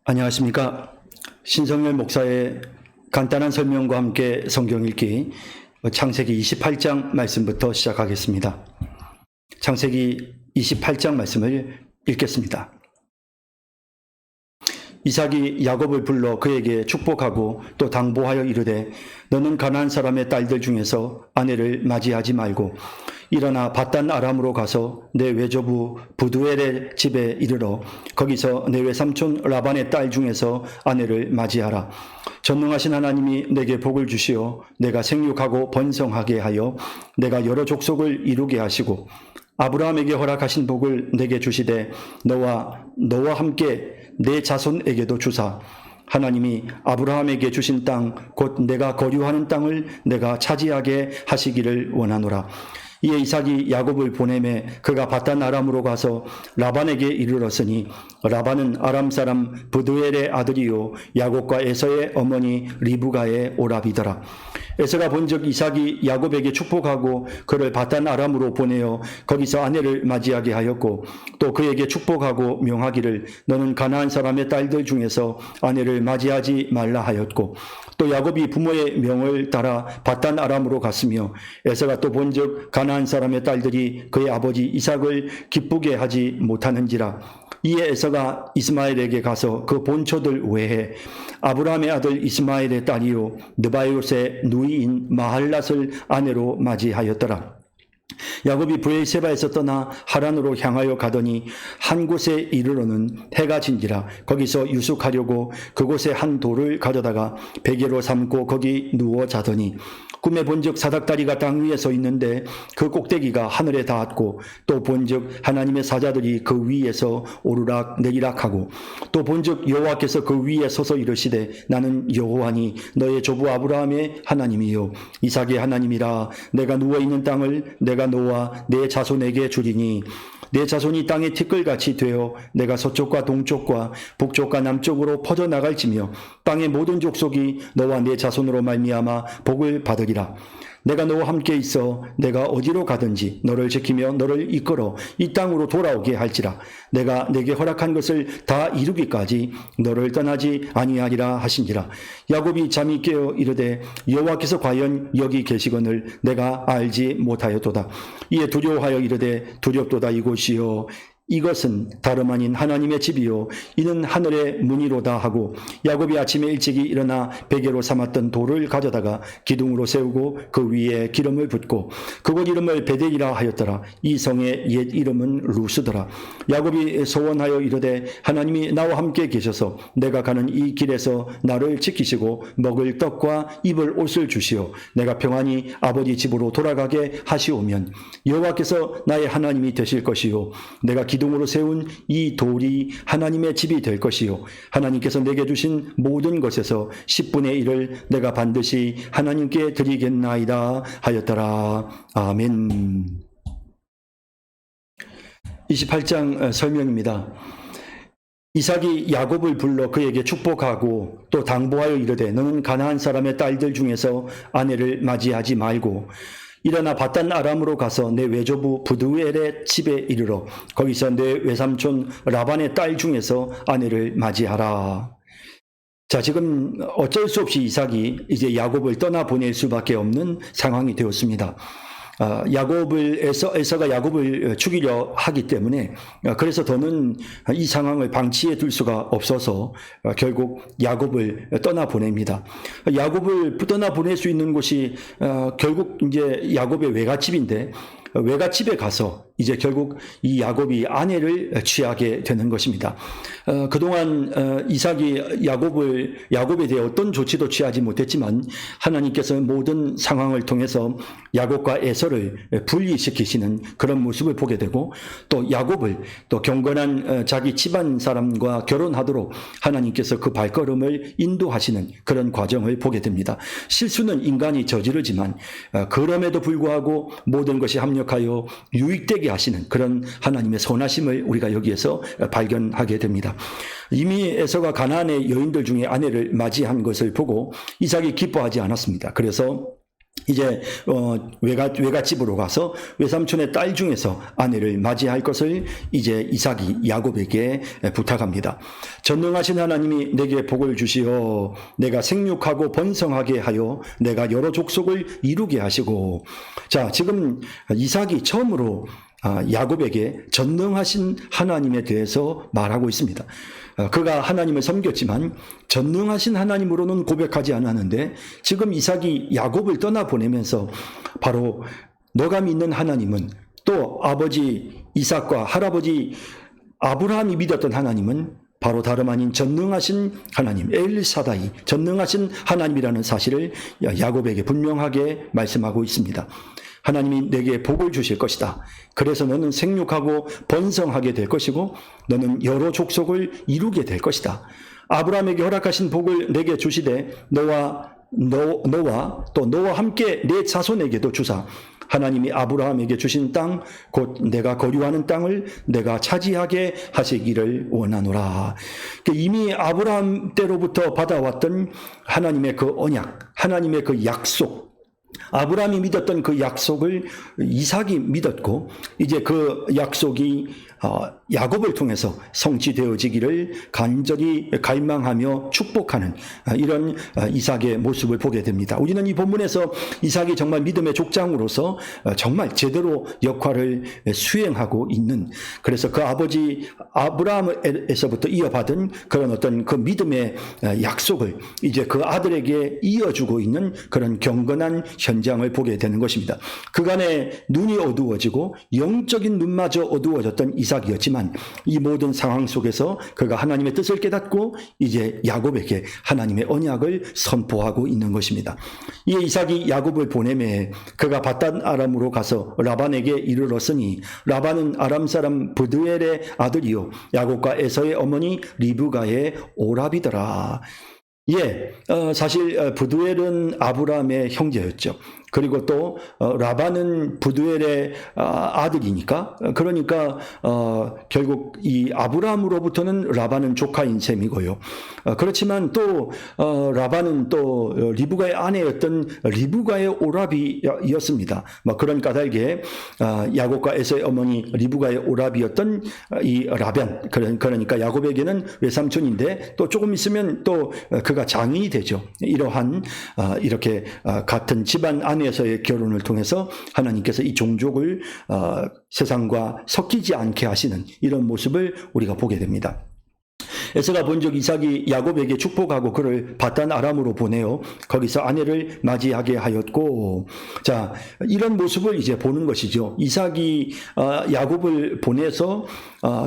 안녕하십니까. 신성열 목사의 간단한 설명과 함께 성경 읽기 창세기 28장 말씀부터 시작하겠습니다. 창세기 28장 말씀을 읽겠습니다. 이삭이 야곱을 불러 그에게 축복하고 또 당부하여 이르되 너는 가나안 사람의 딸들 중에서 아내를 맞이하지 말고 일어나 밧단 아람으로 가서 내 외조부 부두엘의 집에 이르러 거기서 내 외삼촌 라반의 딸 중에서 아내를 맞이하라. 전능하신 하나님이 내게 복을 주시어 내가 생육하고 번성하게 하여 내가 여러 족속을 이루게 하시고 아브라함에게 허락하신 복을 내게 주시되 너와 함께 내 자손에게도 주사 하나님이 아브라함에게 주신 땅 곧 내가 거류하는 땅을 내가 차지하게 하시기를 원하노라. 이에 이삭이 야곱을 보내매 그가 밧단 아람으로 가서 라반에게 이르렀으니 라반은 아람 사람 부두엘의 아들이요 야곱과 에서의 어머니 리브가의 오라비더라. 에서가 본즉 이삭이 야곱에게 축복하고 그를 밧단 아람으로 보내어 거기서 아내를 맞이하게 하였고 또 그에게 축복하고 명하기를 너는 가나안 사람의 딸들 중에서 아내를 맞이하지 말라 하였고 또 야곱이 부모의 명을 따라 밧단 아람으로 갔으며 에서가 또 본즉 가나안 사람의 딸들이 그의 아버지 이삭을 기쁘게 하지 못하는지라. 이에 에서가 이스마엘에게 가서 그 본초들 외에 아브라함의 아들 이스마엘의 딸이요 느바요스의 누이인 마할랏을 아내로 맞이하였더라. 야곱이 브엘세바에서 떠나 하란으로 향하여 가더니 한 곳에 이르러는 해가 진지라. 거기서 유숙하려고 그곳에 한 돌을 가져다가 베개로 삼고 거기 누워 자더니 꿈에 본즉 사닥다리가 땅 위에 서 있는데 그 꼭대기가 하늘에 닿았고 또 본즉 하나님의 사자들이 그 위에서 오르락 내리락하고 또 본즉 여호와께서 그 위에 서서 이르시되 나는 여호와니 너의 조부 아브라함의 하나님이요 이삭의 하나님이라. 내가 누워있는 땅을 내가 너와 내 자손에게 주리니 내 자손이 땅의 티끌같이 되어 내가 서쪽과 동쪽과 북쪽과 남쪽으로 퍼져나갈지며 땅의 모든 족속이 너와 내 자손으로 말미암아 복을 받으리라. 내가 너와 함께 있어 내가 어디로 가든지 너를 지키며 너를 이끌어 이 땅으로 돌아오게 할지라. 내가 내게 허락한 것을 다 이루기까지 너를 떠나지 아니하리라 하신지라. 야곱이 잠이 깨어 이르되 여호와께서 과연 여기 계시거늘 내가 알지 못하였도다. 이에 두려워하여 이르되 두렵도다. 이곳이요 이것은 다름 아닌 하나님의 집이요 이는 하늘의 문이로다 하고 야곱이 아침에 일찍이 일어나 베개로 삼았던 돌을 가져다가 기둥으로 세우고 그 위에 기름을 붓고 그곳 이름을 베델이라 하였더라. 이 성의 옛 이름은 루스더라. 야곱이 소원하여 이르되 하나님이 나와 함께 계셔서 내가 가는 이 길에서 나를 지키시고 먹을 떡과 입을 옷을 주시어 내가 평안히 아버지 집으로 돌아가게 하시오면 여호와께서 나의 하나님이 되실 것이요 내가 기둥으로 세운 이 돌이 하나님의 집이 될 것이요 하나님께서 내게 주신 모든 것에서 10분의 1을 내가 반드시 하나님께 드리겠나이다 하였더라. 아멘. 28장 설명입니다. 이삭이 야곱을 불러 그에게 축복하고 또 당부하여 이르되 너는 가나안 사람의 딸들 중에서 아내를 맞이하지 말고 일어나 밧단 아람으로 가서 내 외조부 부두엘의 집에 이르러 거기서 내 외삼촌 라반의 딸 중에서 아내를 맞이하라. 자, 지금 어쩔 수 없이 이삭이 이제 야곱을 떠나보낼 수밖에 없는 상황이 되었습니다. 에서가 야곱을 죽이려 하기 때문에 그래서 더는 이 상황을 방치해 둘 수가 없어서 결국 야곱을 떠나보냅니다. 야곱을 떠나보낼 수 있는 곳이 결국 이제 야곱의 외갓집인데 외갓집에 가서 이제 결국 이 야곱이 아내를 취하게 되는 것입니다. 그동안 이삭이 야곱에 대해 어떤 조치도 취하지 못했지만 하나님께서 모든 상황을 통해서 야곱과 에서를 분리시키시는 그런 모습을 보게 되고 또 야곱을 또 경건한 자기 집안 사람과 결혼하도록 하나님께서 그 발걸음을 인도하시는 그런 과정을 보게 됩니다. 실수는 인간이 저지르지만 그럼에도 불구하고 모든 것이 합력하여 유익되게 하시는 그런 하나님의 선하심을 우리가 여기에서 발견하게 됩니다. 이미 에서가 가나안의 여인들 중에 아내를 맞이한 것을 보고 이삭이 기뻐하지 않았습니다. 그래서 이제 외갓집으로 가서 외삼촌의 딸 중에서 아내를 맞이할 것을 이제 이삭이 야곱에게 부탁합니다. 전능하신 하나님이 내게 복을 주시어 내가 생육하고 번성하게 하여 내가 여러 족속을 이루게 하시고. 자, 지금 이삭이 처음으로 야곱에게 전능하신 하나님에 대해서 말하고 있습니다. 그가 하나님을 섬겼지만 전능하신 하나님으로는 고백하지 않았는데 지금 이삭이 야곱을 떠나보내면서 바로 너가 믿는 하나님은, 또 아버지 이삭과 할아버지 아브라함이 믿었던 하나님은 바로 다름 아닌 전능하신 하나님, 엘사다이, 전능하신 하나님이라는 사실을 야곱에게 분명하게 말씀하고 있습니다. 하나님이 내게 복을 주실 것이다. 그래서 너는 생육하고 번성하게 될 것이고 너는 여러 족속을 이루게 될 것이다. 아브라함에게 허락하신 복을 내게 주시되 너와 또 너와 함께 내 자손에게도 주사 하나님이 아브라함에게 주신 땅, 곧 내가 거류하는 땅을 내가 차지하게 하시기를 원하노라. 이미 아브라함 때로부터 받아왔던 하나님의 그 언약, 하나님의 그 약속, 아브라함이 믿었던 그 약속을 이삭이 믿었고 이제 그 약속이 야곱을 통해서 성취되어지기를 간절히 갈망하며 축복하는 이런 이삭의 모습을 보게 됩니다. 우리는 이 본문에서 이삭이 정말 믿음의 족장으로서 정말 제대로 역할을 수행하고 있는, 그래서 그 아버지 아브라함에서부터 이어받은 그런 어떤 그 믿음의 약속을 이제 그 아들에게 이어주고 있는 그런 경건한 현장을 보게 되는 것입니다. 그간의 눈이 어두워지고 영적인 눈마저 어두워졌던 이삭이었지만 이 모든 상황 속에서 그가 하나님의 뜻을 깨닫고 이제 야곱에게 하나님의 언약을 선포하고 있는 것입니다. 이 이삭이 야곱을 보내매 그가 밧단 아람으로 가서 라반에게 이르렀으니 라반은 아람 사람 브드엘의 아들이요 야곱과 에서의 어머니 리브가의 오라비더라. 사실 브두엘은 아브라함의 형제였죠. 그리고 또 라반은 브두엘의 아들이니까, 그러니까 결국 이 아브라함으로부터는 라반은 조카인 셈이고요. 그렇지만 또 라반은 또 리브가의 아내였던 리브가의 오라비였습니다. 그런 까닭에 야곱과 에서의 어머니 리브가의 오라비였던 이 라반, 그러니까 야곱에게는 외삼촌인데 또 조금 있으면 또 그가 장인이 되죠. 이러한 이렇게 같은 집안 안에서의 결혼을 통해서 하나님께서 이 종족을 세상과 섞이지 않게 하시는 이런 모습을 우리가 보게 됩니다. 에서가 본즉 이삭이 야곱에게 축복하고 그를 밧단 아람으로 보내어 거기서 아내를 맞이하게 하였고, 자, 이런 모습을 이제 보는 것이죠. 이삭이 야곱을 보내서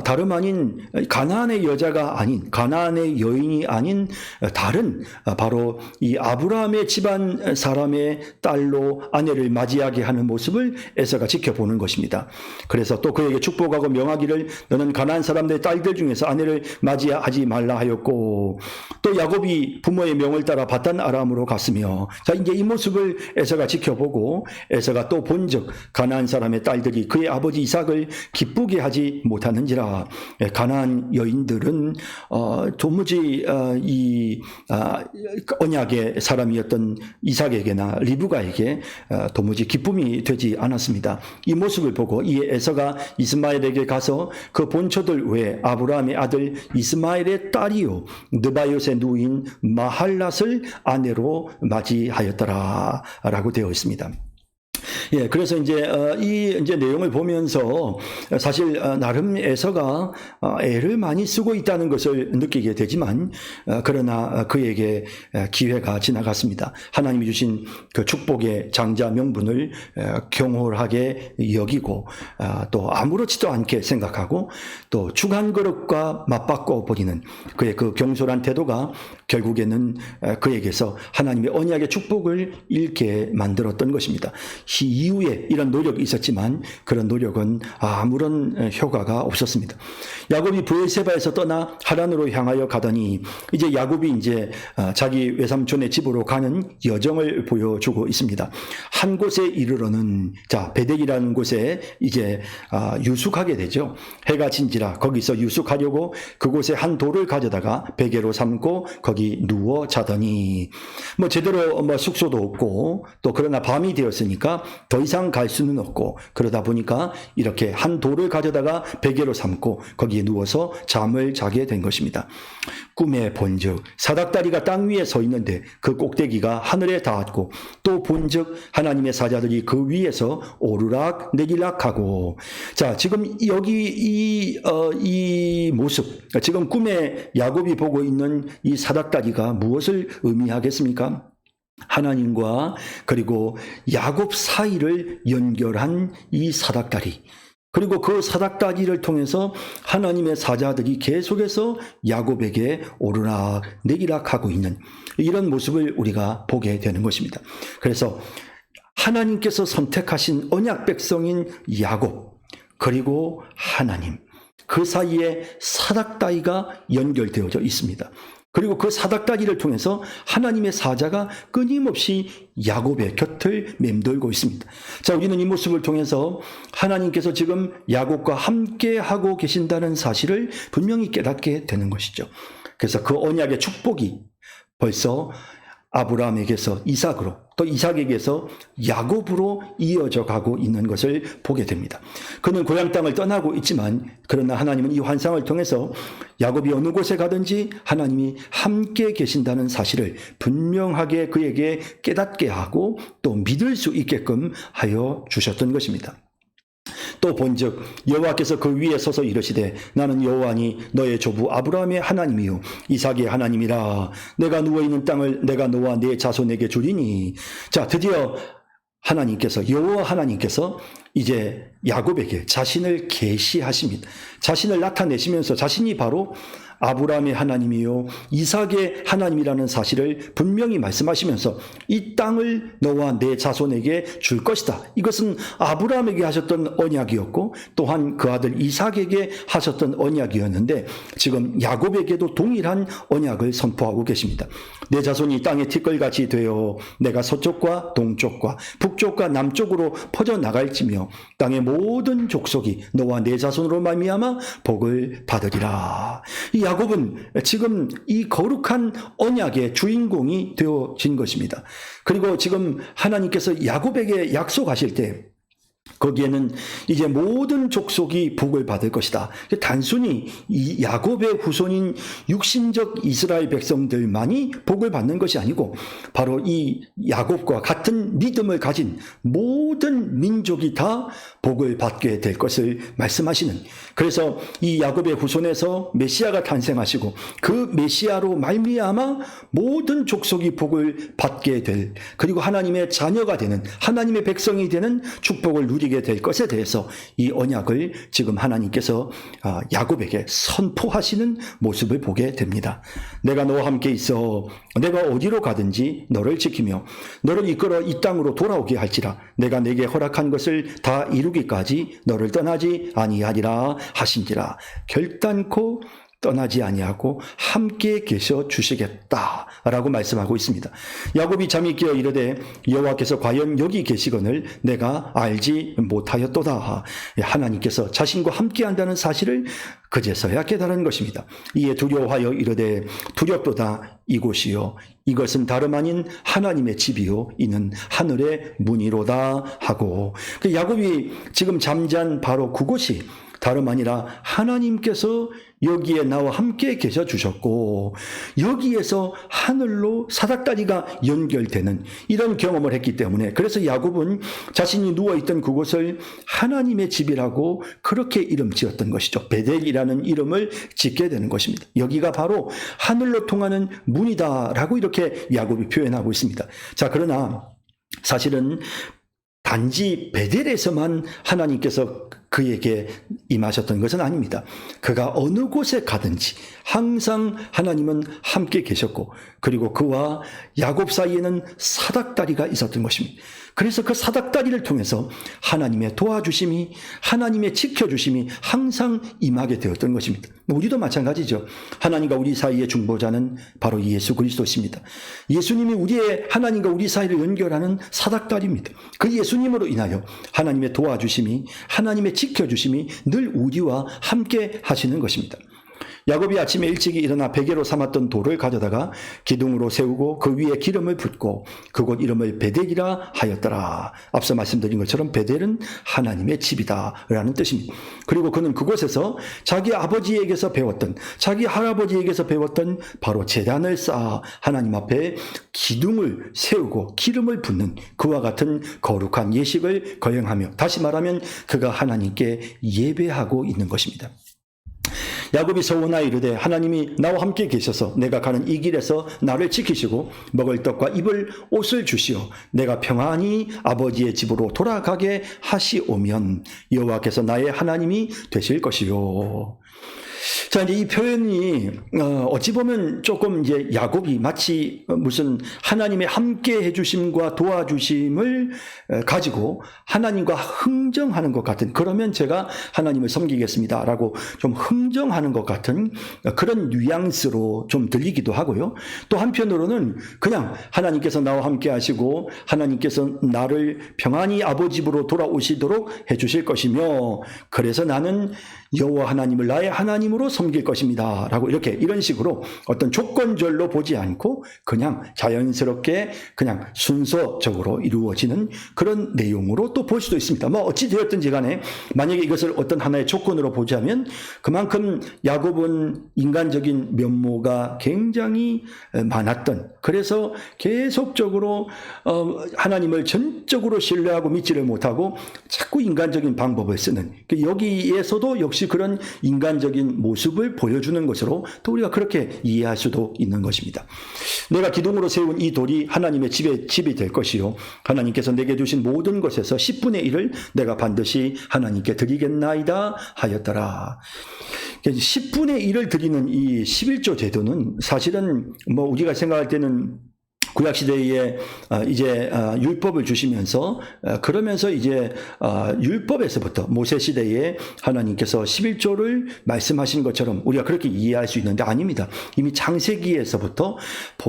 다름 아닌 가나안의 여자가 아닌, 가나안의 여인이 아닌 다른 바로 이 아브라함의 집안 사람의 딸로 아내를 맞이하게 하는 모습을 에서가 지켜보는 것입니다. 그래서 또 그에게 축복하고 명하기를 너는 가나안 사람들의 딸들 중에서 아내를 맞이하지 말라 하였고, 또 야곱이 부모의 명을 따라 밧단 아람으로 갔으며, 자, 이제 이 모습을 에서가 지켜보고 에서가 또 본즉 가나안 사람의 딸들이 그의 아버지 이삭을 기쁘게 하지 못하는지라. 가나안 여인들은 도무지 이 언약의 사람이었던 이삭에게나 리브가에게 도무지 기쁨이 되지 않았습니다. 이 모습을 보고 이 에서가 이스마엘에게 가서 그 본처들 외에 아브라함의 아들 이스마엘의 딸이요 느바요의 누인 마할랏을 아내로 맞이하였더라 라고 되어 있습니다. 그래서 이제 내용을 보면서 사실 나름 에서가 애를 많이 쓰고 있다는 것을 느끼게 되지만, 그러나 그에게 기회가 지나갔습니다. 하나님이 주신 그 축복의 장자 명분을 경홀하게 여기고 또 아무렇지도 않게 생각하고 또 죽 한 그릇과 맞바꿔 버리는 그의 그 경솔한 태도가 결국에는 그에게서 하나님의 언약의 축복을 잃게 만들었던 것입니다. He 이후에 이런 노력이 있었지만 그런 노력은 아무런 효과가 없었습니다. 야곱이 브에세바에서 떠나 하란으로 향하여 가더니 이제 야곱이 이제 자기 외삼촌의 집으로 가는 여정을 보여주고 있습니다. 한 곳에 이르러는 베델이라는 곳에 이제 유숙하게 되죠. 해가 진지라 거기서 유숙하려고 그곳에 한 돌을 가져다가 베개로 삼고 거기 누워 자더니 뭐 제대로 숙소도 없고 또 그러나 밤이 되었으니까 더 이상 갈 수는 없고 그러다 보니까 이렇게 한 돌을 가져다가 베개로 삼고 거기에 누워서 잠을 자게 된 것입니다. 꿈에 본즉 사닥다리가 땅 위에 서 있는데 그 꼭대기가 하늘에 닿았고 또 본즉 하나님의 사자들이 그 위에서 오르락 내리락 하고 지금 여기 이 모습 지금 꿈에 야곱이 보고 있는 이 사닥다리가 무엇을 의미하겠습니까? 하나님과 그리고 야곱 사이를 연결한 이 사닥다리 그리고 그 사닥다리를 통해서 하나님의 사자들이 계속해서 야곱에게 오르락 내리락 하고 있는 이런 모습을 우리가 보게 되는 것입니다. 그래서 하나님께서 선택하신 언약 백성인 야곱 그리고 하나님 그 사이에 사닥다리가 연결되어져 있습니다. 그리고 그 사닥다리를 통해서 하나님의 사자가 끊임없이 야곱의 곁을 맴돌고 있습니다. 우리는 이 모습을 통해서 하나님께서 지금 야곱과 함께 하고 계신다는 사실을 분명히 깨닫게 되는 것이죠. 그래서 그 언약의 축복이 벌써 아브라함에게서 이삭으로 또 이삭에게서 야곱으로 이어져 가고 있는 것을 보게 됩니다. 그는 고향 땅을 떠나고 있지만 그러나 하나님은 이 환상을 통해서 야곱이 어느 곳에 가든지 하나님이 함께 계신다는 사실을 분명하게 그에게 깨닫게 하고 또 믿을 수 있게끔 하여 주셨던 것입니다. 또 본즉 여호와께서 그 위에 서서 이르시되 나는 여호와니 너의 조부 아브라함의 하나님이요 이삭의 하나님이라 내가 누워있는 땅을 내가 너와 네 자손에게 주리니 드디어 하나님께서 여호와 하나님께서 이제 야곱에게 자신을 계시하십니다. 자신을 나타내시면서 자신이 바로 아브라함의 하나님이요 이삭의 하나님이라는 사실을 분명히 말씀하시면서 이 땅을 너와 내 자손에게 줄 것이다. 이것은 아브라함에게 하셨던 언약이었고 또한 그 아들 이삭에게 하셨던 언약이었는데 지금 야곱에게도 동일한 언약을 선포하고 계십니다. 내 자손이 땅의 티끌같이 되어 내가 서쪽과 동쪽과 북쪽과 남쪽으로 퍼져나갈지며 땅의 모든 족속이 너와 내 자손으로 말미암아 복을 받으리라. 이 야곱은 지금 이 거룩한 언약의 주인공이 되어진 것입니다. 그리고 지금 하나님께서 야곱에게 약속하실 때 거기에는 이제 모든 족속이 복을 받을 것이다. 단순히 이 야곱의 후손인 육신적 이스라엘 백성들만이 복을 받는 것이 아니고 바로 이 야곱과 같은 믿음을 가진 모든 민족이 다 복을 받게 될 것을 말씀하시는, 그래서 이 야곱의 후손에서 메시아가 탄생하시고 그 메시아로 말미암아 모든 족속이 복을 받게 될, 그리고 하나님의 자녀가 되는, 하나님의 백성이 되는 축복을 누리게 될 것에 대해서 이 언약을 지금 하나님께서 야곱에게 선포하시는 모습을 보게 됩니다. 내가 너와 함께 있어 내가 어디로 가든지 너를 지키며 너를 이끌어 이 땅으로 돌아오게 할지라. 내가 내게 허락한 것을 다 이루기까지 너를 떠나지 아니하리라 하신지라. 결단코 떠나지 아니하고 함께 계셔 주시겠다라고 말씀하고 있습니다. 야곱이 잠이 깨어 이르되 여호와께서 과연 여기 계시거늘 내가 알지 못하였도다. 하나님께서 자신과 함께 한다는 사실을 그제서야 깨달은 것입니다. 이에 두려워하여 이르되 두렵도다. 이곳이요 이것은 다름 아닌 하나님의 집이요 이는 하늘의 문이로다 하고, 야곱이 지금 잠잔 바로 그곳이 다름 아니라 하나님께서 여기에 나와 함께 계셔 주셨고 여기에서 하늘로 사닥다리가 연결되는 이런 경험을 했기 때문에, 그래서 야곱은 자신이 누워있던 그곳을 하나님의 집이라고 그렇게 이름 지었던 것이죠. 베델이라는 이름을 짓게 되는 것입니다. 여기가 바로 하늘로 통하는 문이다라고 이렇게 야곱이 표현하고 있습니다. 자, 그러나 사실은 단지 베델에서만 하나님께서 그에게 임하셨던 것은 아닙니다. 그가 어느 곳에 가든지 항상 하나님은 함께 계셨고, 그리고 그와 야곱 사이에는 사닥다리가 있었던 것입니다. 그래서 그 사닥다리를 통해서 하나님의 도와주심이, 하나님의 지켜주심이 항상 임하게 되었던 것입니다. 우리도 마찬가지죠. 하나님과 우리 사이의 중보자는 바로 예수 그리스도십니다. 예수님이 하나님과 우리 사이를 연결하는 사닥다리입니다. 그 예수님으로 인하여 하나님의 도와주심이, 하나님의 지켜주심이 늘 우리와 함께 하시는 것입니다. 야곱이 아침에 일찍이 일어나 베개로 삼았던 돌을 가져다가 기둥으로 세우고 그 위에 기름을 붓고 그곳 이름을 베델이라 하였더라. 앞서 말씀드린 것처럼 베델은 하나님의 집이다 라는 뜻입니다. 그리고 그는 그곳에서 자기 아버지에게서 배웠던, 자기 할아버지에게서 배웠던 바로 제단을 쌓아 하나님 앞에 기둥을 세우고 기름을 붓는 그와 같은 거룩한 예식을 거행하며, 다시 말하면 그가 하나님께 예배하고 있는 것입니다. 야곱이 서원하여 이르되 하나님이 나와 함께 계셔서 내가 가는 이 길에서 나를 지키시고 먹을 떡과 입을 옷을 주시어 내가 평안히 아버지의 집으로 돌아가게 하시오면 여호와께서 나의 하나님이 되실 것이요. 자, 이제 이 표현이 어찌 보면 조금 이제 야곱이 마치 무슨 하나님의 함께 해주심과 도와주심을 가지고 하나님과 흥정하는 것 같은, 그러면 제가 하나님을 섬기겠습니다라고 좀 흥정하는 것 같은 그런 뉘앙스로 좀 들리기도 하고요. 또 한편으로는 그냥 하나님께서 나와 함께 하시고 하나님께서 나를 평안히 아버지 집으로 돌아오시도록 해주실 것이며, 그래서 나는 여호와 하나님을 나의 하나님으로 섬길 것입니다 라고 이런 식으로 어떤 조건절로 보지 않고 그냥 자연스럽게 그냥 순서적으로 이루어지는 그런 내용으로 또 볼 수도 있습니다. 뭐 어찌 되었든지 간에 만약에 이것을 어떤 하나의 조건으로 보자면 그만큼 야곱은 인간적인 면모가 굉장히 많았던, 그래서 계속적으로 하나님을 전적으로 신뢰하고 믿지를 못하고 자꾸 인간적인 방법을 쓰는, 여기에서도 역시 그런 인간적인 모습을 보여주는 것으로 또 우리가 그렇게 이해할 수도 있는 것입니다. 내가 기둥으로 세운 이 돌이 하나님의 집이 될 것이요 하나님께서 내게 주신 모든 것에서 10분의 1을 내가 반드시 하나님께 드리겠나이다 하였더라. 10분의 1을 드리는 이 11조 제도는 사실은 뭐 우리가 생각할 때는 구약시대에 이제 율법을 주시면서 그러면서 이제 율법에서부터 모세시대에 하나님께서 11조를 말씀하신 것처럼 우리가 그렇게 이해할 수 있는데 아닙니다. 이미 창세기에서부터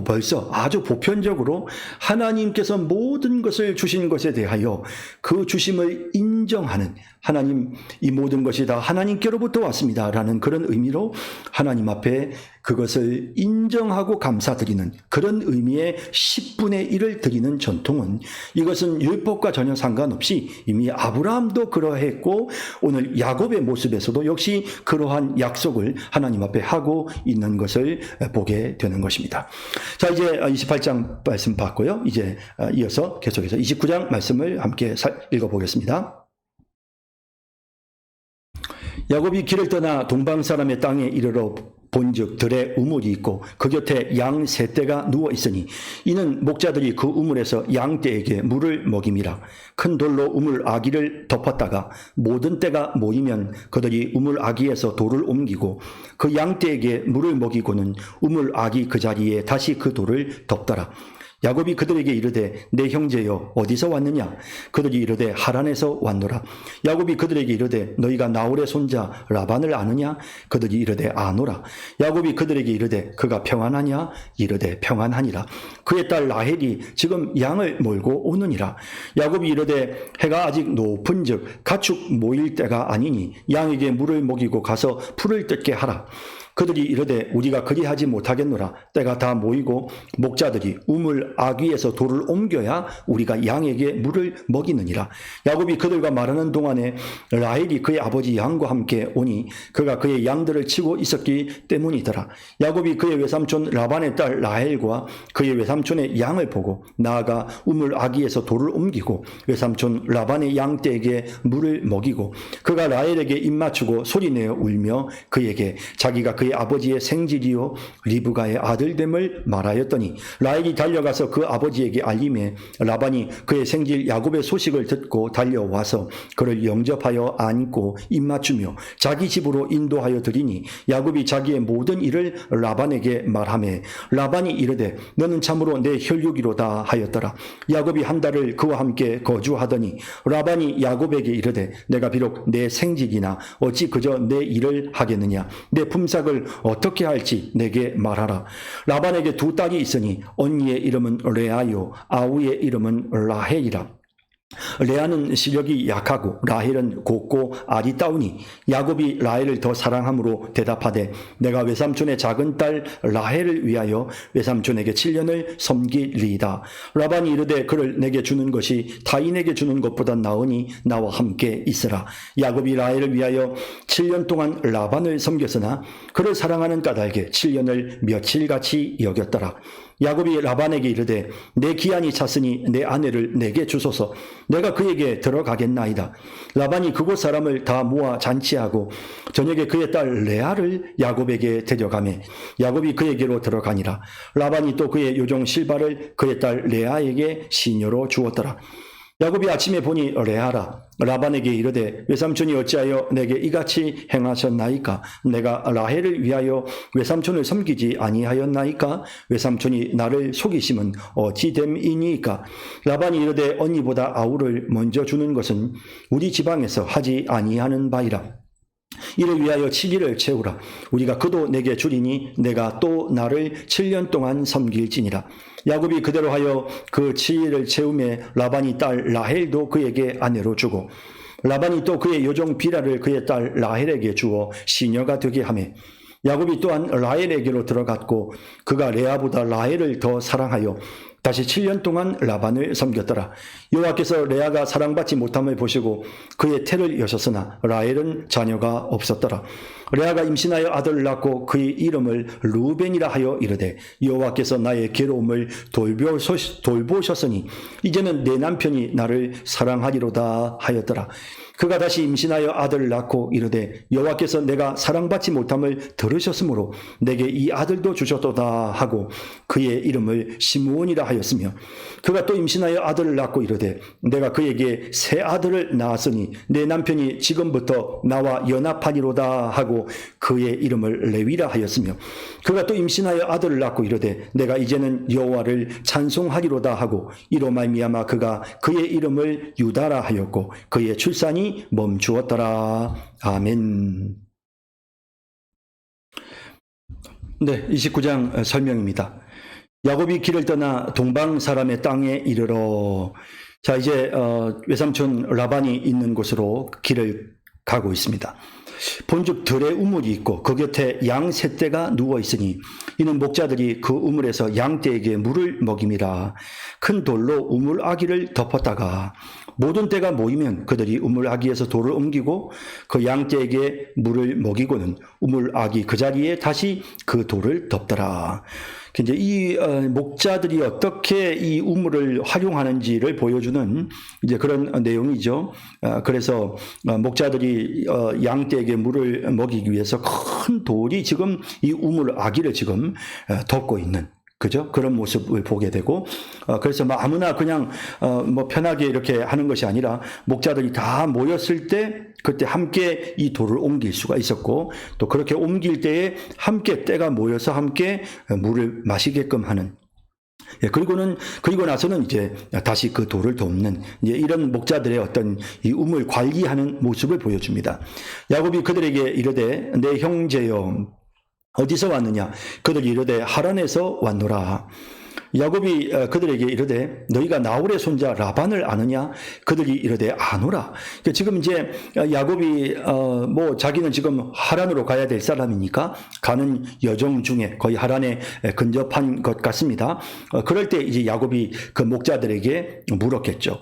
벌써 아주 보편적으로 하나님께서 모든 것을 주신 것에 대하여 그 주심을 인정하는, 하나님 이 모든 것이 다 하나님께로부터 왔습니다라는 그런 의미로 하나님 앞에 그것을 인정하고 감사드리는 그런 의미의 10분의 1을 드리는 전통은, 이것은 율법과 전혀 상관없이 이미 아브라함도 그러했고 오늘 야곱의 모습에서도 역시 그러한 약속을 하나님 앞에 하고 있는 것을 보게 되는 것입니다. 자, 이제 28장 말씀 봤고요. 이제 이어서 계속해서 29장 말씀을 함께 읽어보겠습니다. 야곱이 길을 떠나 동방 사람의 땅에 이르러 본즉 들에 우물이 있고 그 곁에 양 세 떼가 누워 있으니 이는 목자들이 그 우물에서 양 떼에게 물을 먹임이라. 큰 돌로 우물 아기를 덮었다가 모든 떼가 모이면 그들이 우물 아기에서 돌을 옮기고 그 양 떼에게 물을 먹이고는 우물 아기 그 자리에 다시 그 돌을 덮더라. 야곱이 그들에게 이르되 내 형제여 어디서 왔느냐? 그들이 이르되 하란에서 왔노라. 야곱이 그들에게 이르되 너희가 나홀의 손자 라반을 아느냐? 그들이 이르되 아노라. 야곱이 그들에게 이르되 그가 평안하냐? 이르되 평안하니라. 그의 딸 라헬이 지금 양을 몰고 오느니라. 야곱이 이르되 해가 아직 높은즉 가축 모일 때가 아니니 양에게 물을 먹이고 가서 풀을 뜯게 하라. 그들이 이르되 우리가 그리하지 못하겠노라. 때가 다 모이고 목자들이 우물 아귀에서 돌을 옮겨야 우리가 양에게 물을 먹이느니라. 야곱이 그들과 말하는 동안에 라헬이 그의 아버지 양과 함께 오니 그가 그의 양들을 치고 있었기 때문이더라. 야곱이 그의 외삼촌 라반의 딸 라헬과 그의 외삼촌의 양을 보고 나아가 우물 아귀에서 돌을 옮기고 외삼촌 라반의 양떼에게 물을 먹이고 그가 라헬에게 입맞추고 소리내어 울며 그에게 자기가 그 그의 아버지의 생질이요 리브가의 아들됨을 말하였더니 라헬이 달려가서 그 아버지에게 알림해 라반이 그의 생질 야곱의 소식을 듣고 달려와서 그를 영접하여 안고 입맞추며 자기 집으로 인도하여 드리니 야곱이 자기의 모든 일을 라반에게 말하매 라반이 이르되 너는 참으로 내 혈육이로다 하였더라. 야곱이 한 달을 그와 함께 거주하더니 라반이 야곱에게 이르되 내가 비록 내 생직이나 어찌 그저 내 일을 하겠느냐. 내 품삯을 어떻게 할지 내게 말하라. 라반에게 두 딸이 있으니 언니의 이름은 레아요 아우의 이름은 라헬이라. 레아는 시력이 약하고 라헬은 곱고 아리따우니 야곱이 라헬을 더 사랑함으로 대답하되 내가 외삼촌의 작은 딸 라헬을 위하여 외삼촌에게 7년을 섬기리이다. 라반이 이르되 그를 내게 주는 것이 타인에게 주는 것보다 나으니 나와 함께 있으라. 야곱이 라헬을 위하여 7년 동안 라반을 섬겼으나 그를 사랑하는 까닭에 7년을 며칠같이 여겼더라. 야곱이 라반에게 이르되 내 기한이 찼으니 내 아내를 내게 주소서. 내가 그에게 들어가겠나이다. 라반이 그곳 사람을 다 모아 잔치하고 저녁에 그의 딸 레아를 야곱에게 데려가매 야곱이 그에게로 들어가니라. 라반이 또 그의 요종 실바를 그의 딸 레아에게 시녀로 주었더라. 야곱이 아침에 보니 레아라. 라반에게 이르되 외삼촌이 어찌하여 내게 이같이 행하셨나이까? 내가 라헬을 위하여 외삼촌을 섬기지 아니하였나이까? 외삼촌이 나를 속이심은 어찌 됨이니까? 라반이 이르되 언니보다 아우를 먼저 주는 것은 우리 지방에서 하지 아니하는 바이라. 이를 위하여 7일을 채우라. 우리가 그도 내게 주리니 내가 또 나를 7년 동안 섬길지니라. 야곱이 그대로 하여 그 7일을 채우매 라반이 딸 라헬도 그에게 아내로 주고 라반이 또 그의 요종 비라를 그의 딸 라헬에게 주어 시녀가 되게 하매 야곱이 또한 라헬에게로 들어갔고 그가 레아보다 라헬을 더 사랑하여 다시 7년 동안 라반을 섬겼더라. 여호와께서 레아가 사랑받지 못함을 보시고 그의 태를 여셨으나 라헬은 자녀가 없었더라. 레아가 임신하여 아들을 낳고 그의 이름을 루벤이라 하여 이르되 여호와께서 나의 괴로움을 돌보셨으니 이제는 내 남편이 나를 사랑하리로다 하였더라. 그가 다시 임신하여 아들을 낳고 이르되 여호와께서 내가 사랑받지 못함을 들으셨으므로 내게 이 아들도 주셨도다 하고 그의 이름을 시므온이라 하였으며 그가 또 임신하여 아들을 낳고 이르되 내가 그에게 새 아들을 낳았으니 내 남편이 지금부터 나와 연합하리로다 하고 그의 이름을 레위라 하였으며 그가 또 임신하여 아들을 낳고 이르되 내가 이제는 여호와를 찬송하리로다 하고 이로 말미암아 그가 그의 이름을 유다라 하였고 그의 출산이 멈추었더라. 아멘. 네, 29장 설명입니다. 야곱이 길을 떠나 동방 사람의 땅에 이르러 자 이제 외삼촌 라반이 있는 곳으로 길을 가고 있습니다. 본즉 들에 우물이 있고 그 곁에 양 세 떼가 누워 있으니 이는 목자들이 그 우물에서 양 떼에게 물을 먹임이라. 큰 돌로 우물 아기를 덮었다가 모든 떼가 모이면 그들이 우물 아기에서 돌을 옮기고 그 양 떼에게 물을 먹이고는 우물 아기 그 자리에 다시 그 돌을 덮더라. 이제 이 목자들이 어떻게 이 우물을 활용하는지를 보여주는 이제 그런 내용이죠. 그래서 목자들이 양떼에게 물을 먹이기 위해서 큰 돌이 지금 이 우물 아기를 지금 덮고 있는 그죠? 그런 모습을 보게 되고, 그래서 뭐 아무나 그냥, 뭐 편하게 이렇게 하는 것이 아니라, 목자들이 다 모였을 때, 그때 함께 이 돌을 옮길 수가 있었고, 또 그렇게 옮길 때에 함께 때가 모여서 함께 물을 마시게끔 하는, 그리고 나서는 이제 다시 그 돌을 돕는 이제 이런 목자들의 어떤 이 우물 관리하는 모습을 보여줍니다. 야곱이 그들에게 이르되 내 형제여 어디서 왔느냐? 그들이 이르되 하란에서 왔노라. 야곱이 그들에게 이르되 너희가 나홀의 손자 라반을 아느냐? 그들이 이르되 아노라. 지금 이제 야곱이 뭐 자기는 지금 하란으로 가야 될 사람이니까 가는 여정 중에 거의 하란에 근접한 것 같습니다. 그럴 때 이제 야곱이 그 목자들에게 물었겠죠.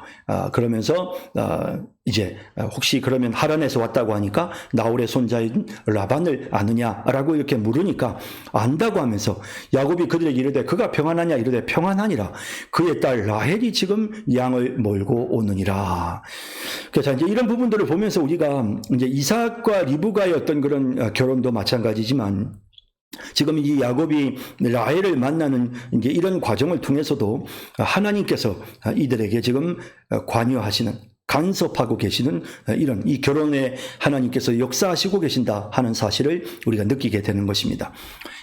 그러면서 이제 혹시 그러면 하란에서 왔다고 하니까 나홀의 손자인 라반을 아느냐라고 이렇게 물으니까 안다고 하면서 야곱이 그들에게 이르되 그가 평안하냐? 이르되 평안하니라. 그의 딸 라헬이 지금 양을 몰고 오느니라. 그래서 이제 이런 부분들을 보면서 우리가 이제 이삭과 리브가의 어떤 그런 결혼도 마찬가지지만 지금 이 야곱이 라헬을 만나는 이제 이런 과정을 통해서도 하나님께서 이들에게 지금 관여하시는, 간섭하고 계시는 이런 이 결혼에 하나님께서 역사하시고 계신다 하는 사실을 우리가 느끼게 되는 것입니다.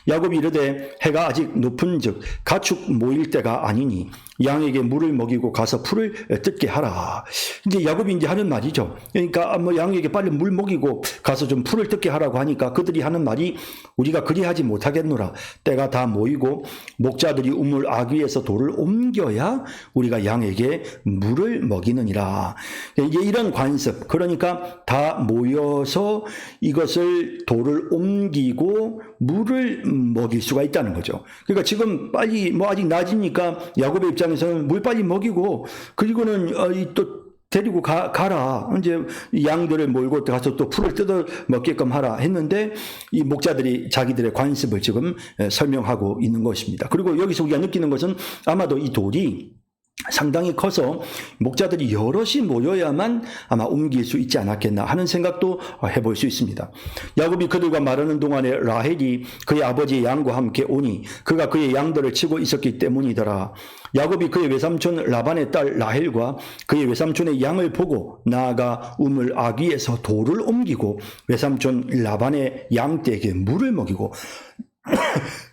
야곱이 이르되 해가 아직 높은즉 가축 모일 때가 아니니 양에게 물을 먹이고 가서 풀을 뜯게 하라. 이제 야곱이 이제 하는 말이죠. 그러니까 뭐 양에게 빨리 물 먹이고 가서 좀 풀을 뜯게 하라고 하니까 그들이 하는 말이 우리가 그리하지 못하겠노라. 때가 다 모이고 목자들이 우물 아귀에서 돌을 옮겨야 우리가 양에게 물을 먹이느니라. 이제 이런 관습, 그러니까 다 모여서 이것을 돌을 옮기고 물을 먹일 수가 있다는 거죠. 그러니까 지금 빨리 뭐 아직 낮이니까 야곱의 입장에서는 물 빨리 먹이고 그리고는 또 데리고 가라. 이제 양들을 몰고 가서 또 풀을 뜯어 먹게끔 하라 했는데 이 목자들이 자기들의 관습을 지금 설명하고 있는 것입니다. 그리고 여기서 우리가 느끼는 것은 아마도 이 돌이 상당히 커서 목자들이 여럿이 모여야만 아마 옮길 수 있지 않았겠나 하는 생각도 해볼 수 있습니다. 야곱이 그들과 말하는 동안에 라헬이 그의 아버지의 양과 함께 오니 그가 그의 양들을 치고 있었기 때문이더라. 야곱이 그의 외삼촌 라반의 딸 라헬과 그의 외삼촌의 양을 보고 나아가 우물 아귀에서 돌을 옮기고 외삼촌 라반의 양떼에게 물을 먹이고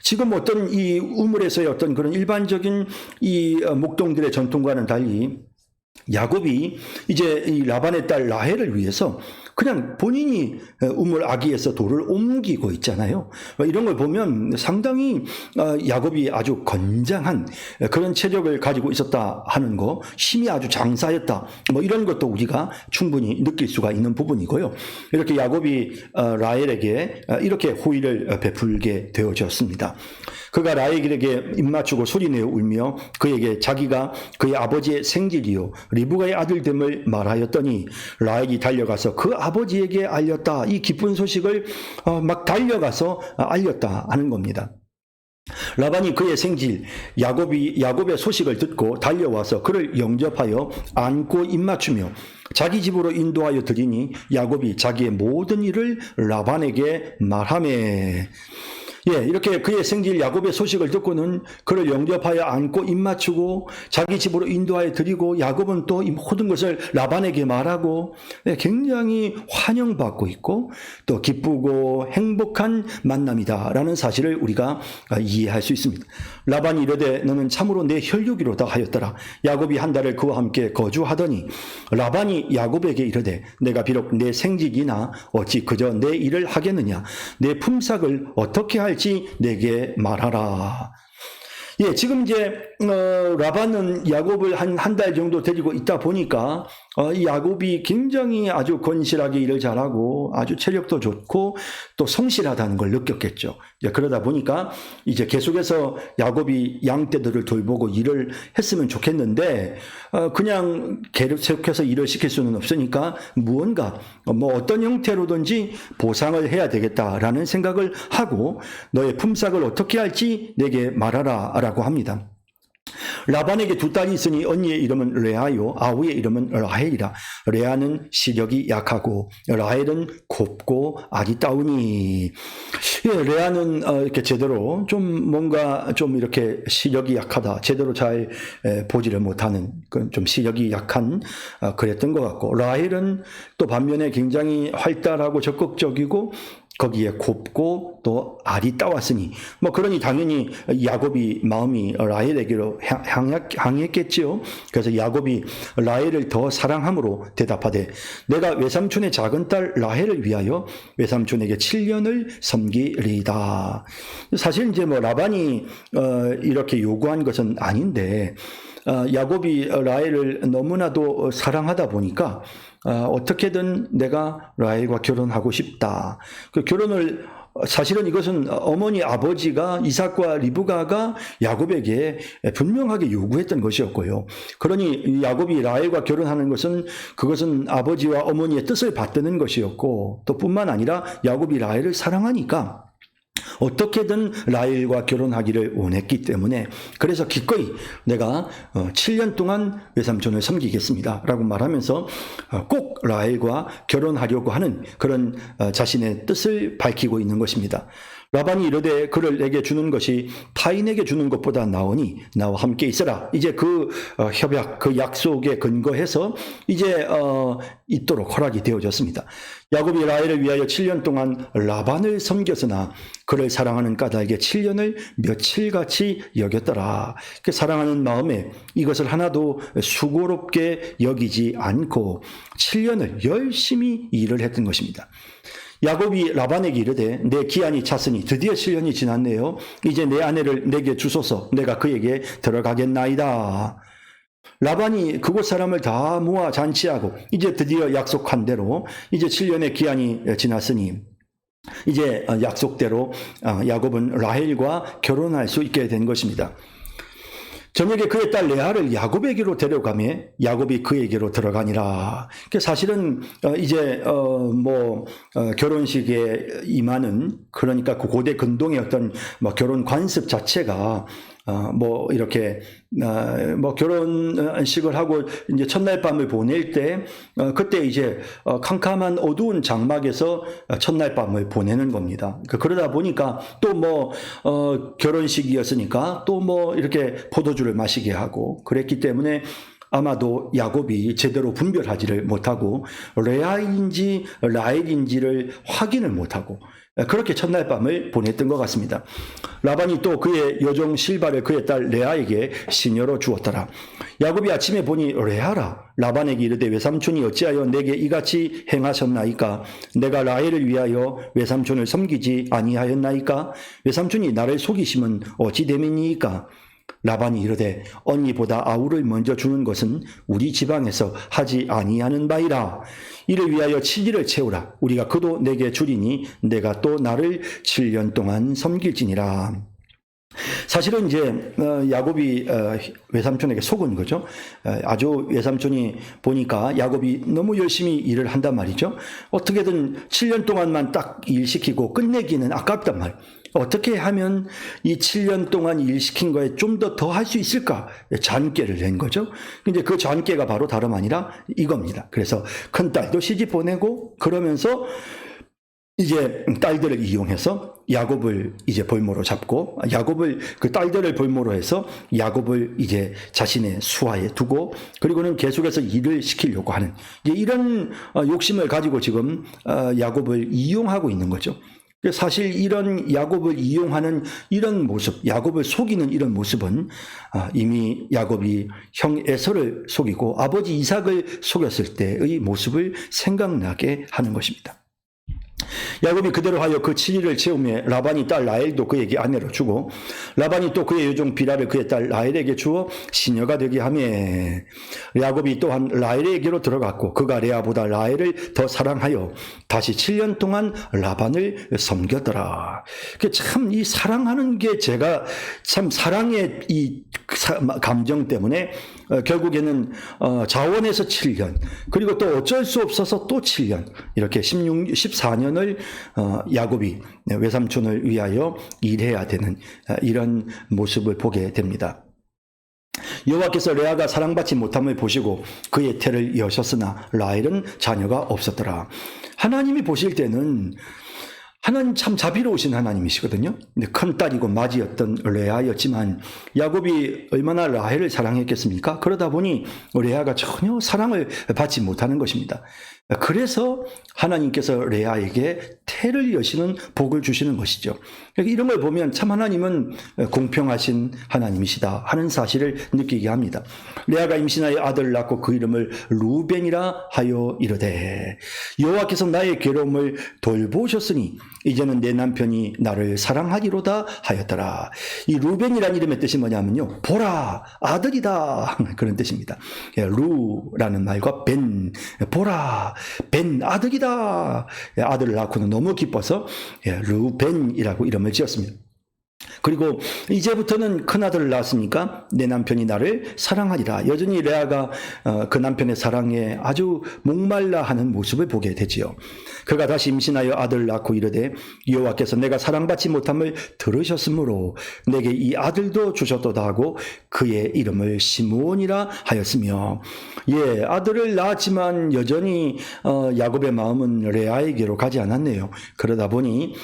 지금 어떤 이 우물에서의 어떤 그런 일반적인 이 목동들의 전통과는 달리 야곱이 이제 이 라반의 딸 라헬을 위해서 그냥 본인이 우물 아귀에서 돌을 옮기고 있잖아요. 이런 걸 보면 상당히 야곱이 아주 건장한 그런 체력을 가지고 있었다 하는 거, 힘이 아주 장사였다. 뭐 이런 것도 우리가 충분히 느낄 수가 있는 부분이고요. 이렇게 야곱이 라헬에게 이렇게 호의를 베풀게 되어졌습니다. 그가 라헬에게 입맞추고 소리내어 울며 그에게 자기가 그의 아버지의 생질이요 리브가의 아들됨을 말하였더니 라헬이 달려가서 그 아버지에게 알렸다. 이 기쁜 소식을 막 달려가서 알렸다 하는 겁니다. 라반이 그의 생질 야곱의 소식을 듣고 달려와서 그를 영접하여 안고 입맞추며 자기 집으로 인도하여 드리니 야곱이 자기의 모든 일을 라반에게 말하매. 이렇게 그의 생질 야곱의 소식을 듣고는 그를 영접하여 안고 입맞추고 자기 집으로 인도하여 드리고 야곱은 또 이 모든 것을 라반에게 말하고 굉장히 환영받고 있고 또 기쁘고 행복한 만남이다라는 사실을 우리가 이해할 수 있습니다. 라반이 이르되 너는 참으로 내 혈육이로다 하였더라. 야곱이 한 달을 그와 함께 거주하더니 라반이 야곱에게 이르되 내가 비록 내 생직이나 어찌 그저 내 일을 하겠느냐. 내 품삯을 어떻게 할지 내게 말하라. 지금 이제 라반은 야곱을 한 달 정도 데리고 있다 보니까 이 야곱이 굉장히 아주 건실하게 일을 잘하고 아주 체력도 좋고 또 성실하다는 걸 느꼈겠죠. 그러다 보니까 이제 계속해서 야곱이 양떼들을 돌보고 일을 했으면 좋겠는데 그냥 계속해서 일을 시킬 수는 없으니까 무언가 뭐 어떤 형태로든지 보상을 해야 되겠다라는 생각을 하고 너의 품삯을 어떻게 할지 내게 말하라 라고 합니다. 라반에게 두 딸이 있으니 언니의 이름은 레아요 아우의 이름은 라헬이라. 레아는 시력이 약하고 라헬은 곱고 아리따우니. 레아는 이렇게 제대로 좀 뭔가 좀 이렇게 시력이 약하다, 제대로 잘 보지를 못하는 좀 시력이 약한 그랬던 것 같고, 라헬은 또 반면에 굉장히 활달하고 적극적이고 거기에 곱고 또 알이 따왔으니 뭐 그러니 당연히 야곱이 마음이 라헬에게로 향했겠지요. 그래서 야곱이 라헬을 더 사랑함으로 대답하되 내가 외삼촌의 작은 딸 라헬을 위하여 외삼촌에게 7년을 섬기리이다. 사실 이제 뭐 라반이 이렇게 요구한 것은 아닌데 야곱이 라헬을 너무나도 사랑하다 보니까 어떻게든 내가 라헬과 결혼하고 싶다. 그 결혼을 사실은 이것은 어머니 아버지가 이삭과 리브가가 야곱에게 분명하게 요구했던 것이었고요. 그러니 야곱이 라헬과 결혼하는 그것은 아버지와 어머니의 뜻을 받드는 것이었고 또 뿐만 아니라 야곱이 라헬을 사랑하니까 어떻게든 라헬과 결혼하기를 원했기 때문에 그래서 기꺼이 내가 7년 동안 외삼촌을 섬기겠습니다 라고 말하면서 꼭 라헬과 결혼하려고 하는 그런 자신의 뜻을 밝히고 있는 것입니다. 라반이 이르되 그를 내게 주는 것이 타인에게 주는 것보다 나으니 나와 함께 있어라. 이제 그 협약, 그 약속에 근거해서 이제 있도록 허락이 되어졌습니다. 야곱이 라헬을 위하여 7년 동안 라반을 섬겼으나 그를 사랑하는 까닭에 7년을 며칠같이 여겼더라. 그 사랑하는 마음에 이것을 하나도 수고롭게 여기지 않고 7년을 열심히 일을 했던 것입니다. 야곱이 라반에게 이르되 내 기한이 찼으니 드디어 7년이 지났네요. 이제 내 아내를 내게 주소서. 내가 그에게 들어가겠나이다. 라반이 그곳 사람을 다 모아 잔치하고 이제 드디어 약속한 대로 이제 7년의 기한이 지났으니 이제 약속대로 야곱은 라헬과 결혼할 수 있게 된 것입니다. 저녁에 그의 딸 레아를 야곱에게로 데려가며 야곱이 그에게로 들어가니라. 사실은 이제 결혼식에 임하는, 그러니까 그 고대 근동의 어떤 결혼 관습 자체가 이렇게 결혼식을 하고 이제 첫날 밤을 보낼 때 그때 이제 캄캄한 어두운 장막에서 첫날 밤을 보내는 겁니다. 그러다 보니까 또 결혼식이었으니까 또 이렇게 포도주를 마시게 하고 그랬기 때문에 아마도 야곱이 제대로 분별하지를 못하고 레아인지 라헬인지를 확인을 못하고 그렇게 첫날 밤을 보냈던 것 같습니다. 라반이 또 그의 여종 실바를 그의 딸 레아에게 시녀로 주었더라. 야곱이 아침에 보니 레아라. 라반에게 이르되 외삼촌이 어찌하여 내게 이같이 행하셨나이까? 내가 라헬을 위하여 외삼촌을 섬기지 아니하였나이까? 외삼촌이 나를 속이심은 어찌 됨이니까? 라반이 이르되 언니보다 아우를 먼저 주는 것은 우리 지방에서 하지 아니하는 바이라. 이를 위하여 7일을 채우라. 우리가 그도 내게 주리니 내가 또 나를 7년 동안 섬길지니라. 사실은 이제 야곱이 외삼촌에게 속은 거죠. 아주 외삼촌이 보니까 야곱이 너무 열심히 일을 한단 말이죠. 어떻게든 7년 동안만 딱 일시키고 끝내기는 아깝단 말. 어떻게 하면 이 7년 동안 일시킨 거에 좀 더 할 수 있을까? 잔꾀를 낸 거죠. 근데 그 잔꾀가 바로 다름 아니라 이겁니다. 그래서 큰딸도 시집 보내고 그러면서 이제 딸들을 이용해서 야곱을 이제 볼모로 잡고 야곱을 그 딸들을 볼모로 해서 야곱을 이제 자신의 수하에 두고 그리고는 계속해서 일을 시키려고 하는 이런 욕심을 가지고 지금 야곱을 이용하고 있는 거죠. 사실 이런 야곱을 이용하는 이런 모습, 야곱을 속이는 이런 모습은 이미 야곱이 형 에서를 속이고 아버지 이삭을 속였을 때의 모습을 생각나게 하는 것입니다. 야곱이 그대로 하여 그 7일을 채우며 라반이 딸 라헬도 그에게 아내로 주고 라반이 또 그의 여종 비라를 그의 딸 라헬에게 주어 시녀가 되게 하며 야곱이 또한 라헬에게로 들어갔고 그가 레아보다 라헬을 더 사랑하여 다시 7년 동안 라반을 섬겼더라. 참 이 사랑하는 게 제가 참 사랑의 이 감정 때문에 결국에는 자원에서 7년 그리고 또 어쩔 수 없어서 또 7년 이렇게 14년을 야곱이 외삼촌을 위하여 일해야 되는 이런 모습을 보게 됩니다. 여호와께서 레아가 사랑받지 못함을 보시고 그의 태를 여셨으나 라헬은 자녀가 없었더라. 하나님이 보실 때는 하나님 참 자비로우신 하나님이시거든요. 큰딸이고 맏이었던 레아였지만 야곱이 얼마나 라헬을 사랑했겠습니까? 그러다 보니 레아가 전혀 사랑을 받지 못하는 것입니다. 그래서 하나님께서 레아에게 태를 여시는 복을 주시는 것이죠. 이런 걸 보면 참 하나님은 공평하신 하나님이시다 하는 사실을 느끼게 합니다. 레아가 임신하여 아들을 낳고 그 이름을 루벤이라 하여 이르되 여호와께서 나의 괴로움을 돌보셨으니 이제는 내 남편이 나를 사랑하리로다 하였더라. 이 루벤이라는 이름의 뜻이 뭐냐면요, 보라 아들이다 그런 뜻입니다. 루라는 말과 벤, 보라 벤 아들이다. 아들을 낳고는 너무 기뻐서 루벤이라고 이름을 지었습니다. 그리고 이제부터는 큰아들을 낳았으니까 내 남편이 나를 사랑하리라. 여전히 레아가 그 남편의 사랑에 아주 목말라 하는 모습을 보게 되지요. 그가 다시 임신하여 아들을 낳고 이르되 여호와께서 내가 사랑받지 못함을 들으셨으므로 내게 이 아들도 주셨도다 하고 그의 이름을 시므온이라 하였으며, 아들을 낳았지만 여전히 야곱의 마음은 레아에게로 가지 않았네요. 그러다 보니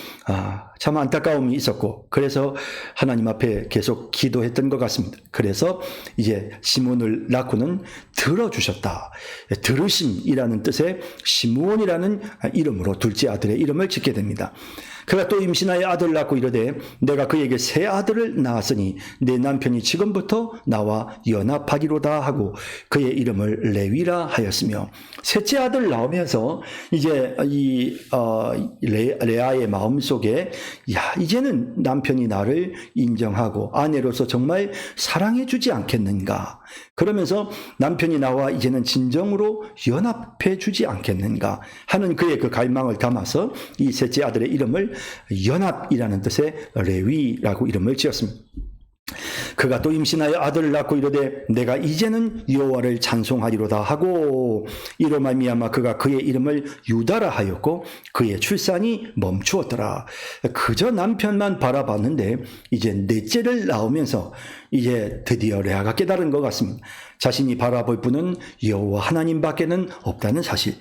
참 안타까움이 있었고, 그래서 하나님 앞에 계속 기도했던 것 같습니다. 그래서 이제 시므온을 낳고는 들어주셨다. 들으심이라는 뜻의 시므온이라는 이름으로 둘째 아들의 이름을 짓게 됩니다. 그가 또 임신하여 아들을 낳고 이르되 내가 그에게 새 아들을 낳았으니 내 남편이 지금부터 나와 연합하기로다 하고 그의 이름을 레위라 하였으며, 셋째 아들을 낳으면서 이제 이 레아의 마음속에 이제는 남편이 나를 인정하고 아내로서 정말 사랑해 주지 않겠는가, 그러면서 남편이 나와 이제는 진정으로 연합해 주지 않겠는가 하는 그의 그 갈망을 담아서 이 셋째 아들의 이름을 연합이라는 뜻의 레위라고 이름을 지었습니다. 그가 또 임신하여 아들을 낳고 이르되 내가 이제는 여호와를 찬송하리로다 하고 이로 말미암아 그가 그의 이름을 유다라 하였고 그의 출산이 멈추었더라. 그저 남편만 바라봤는데 이제 넷째를 낳으면서 이제 드디어 레아가 깨달은 것 같습니다. 자신이 바라볼 분은 여호와 하나님밖에는 없다는 사실.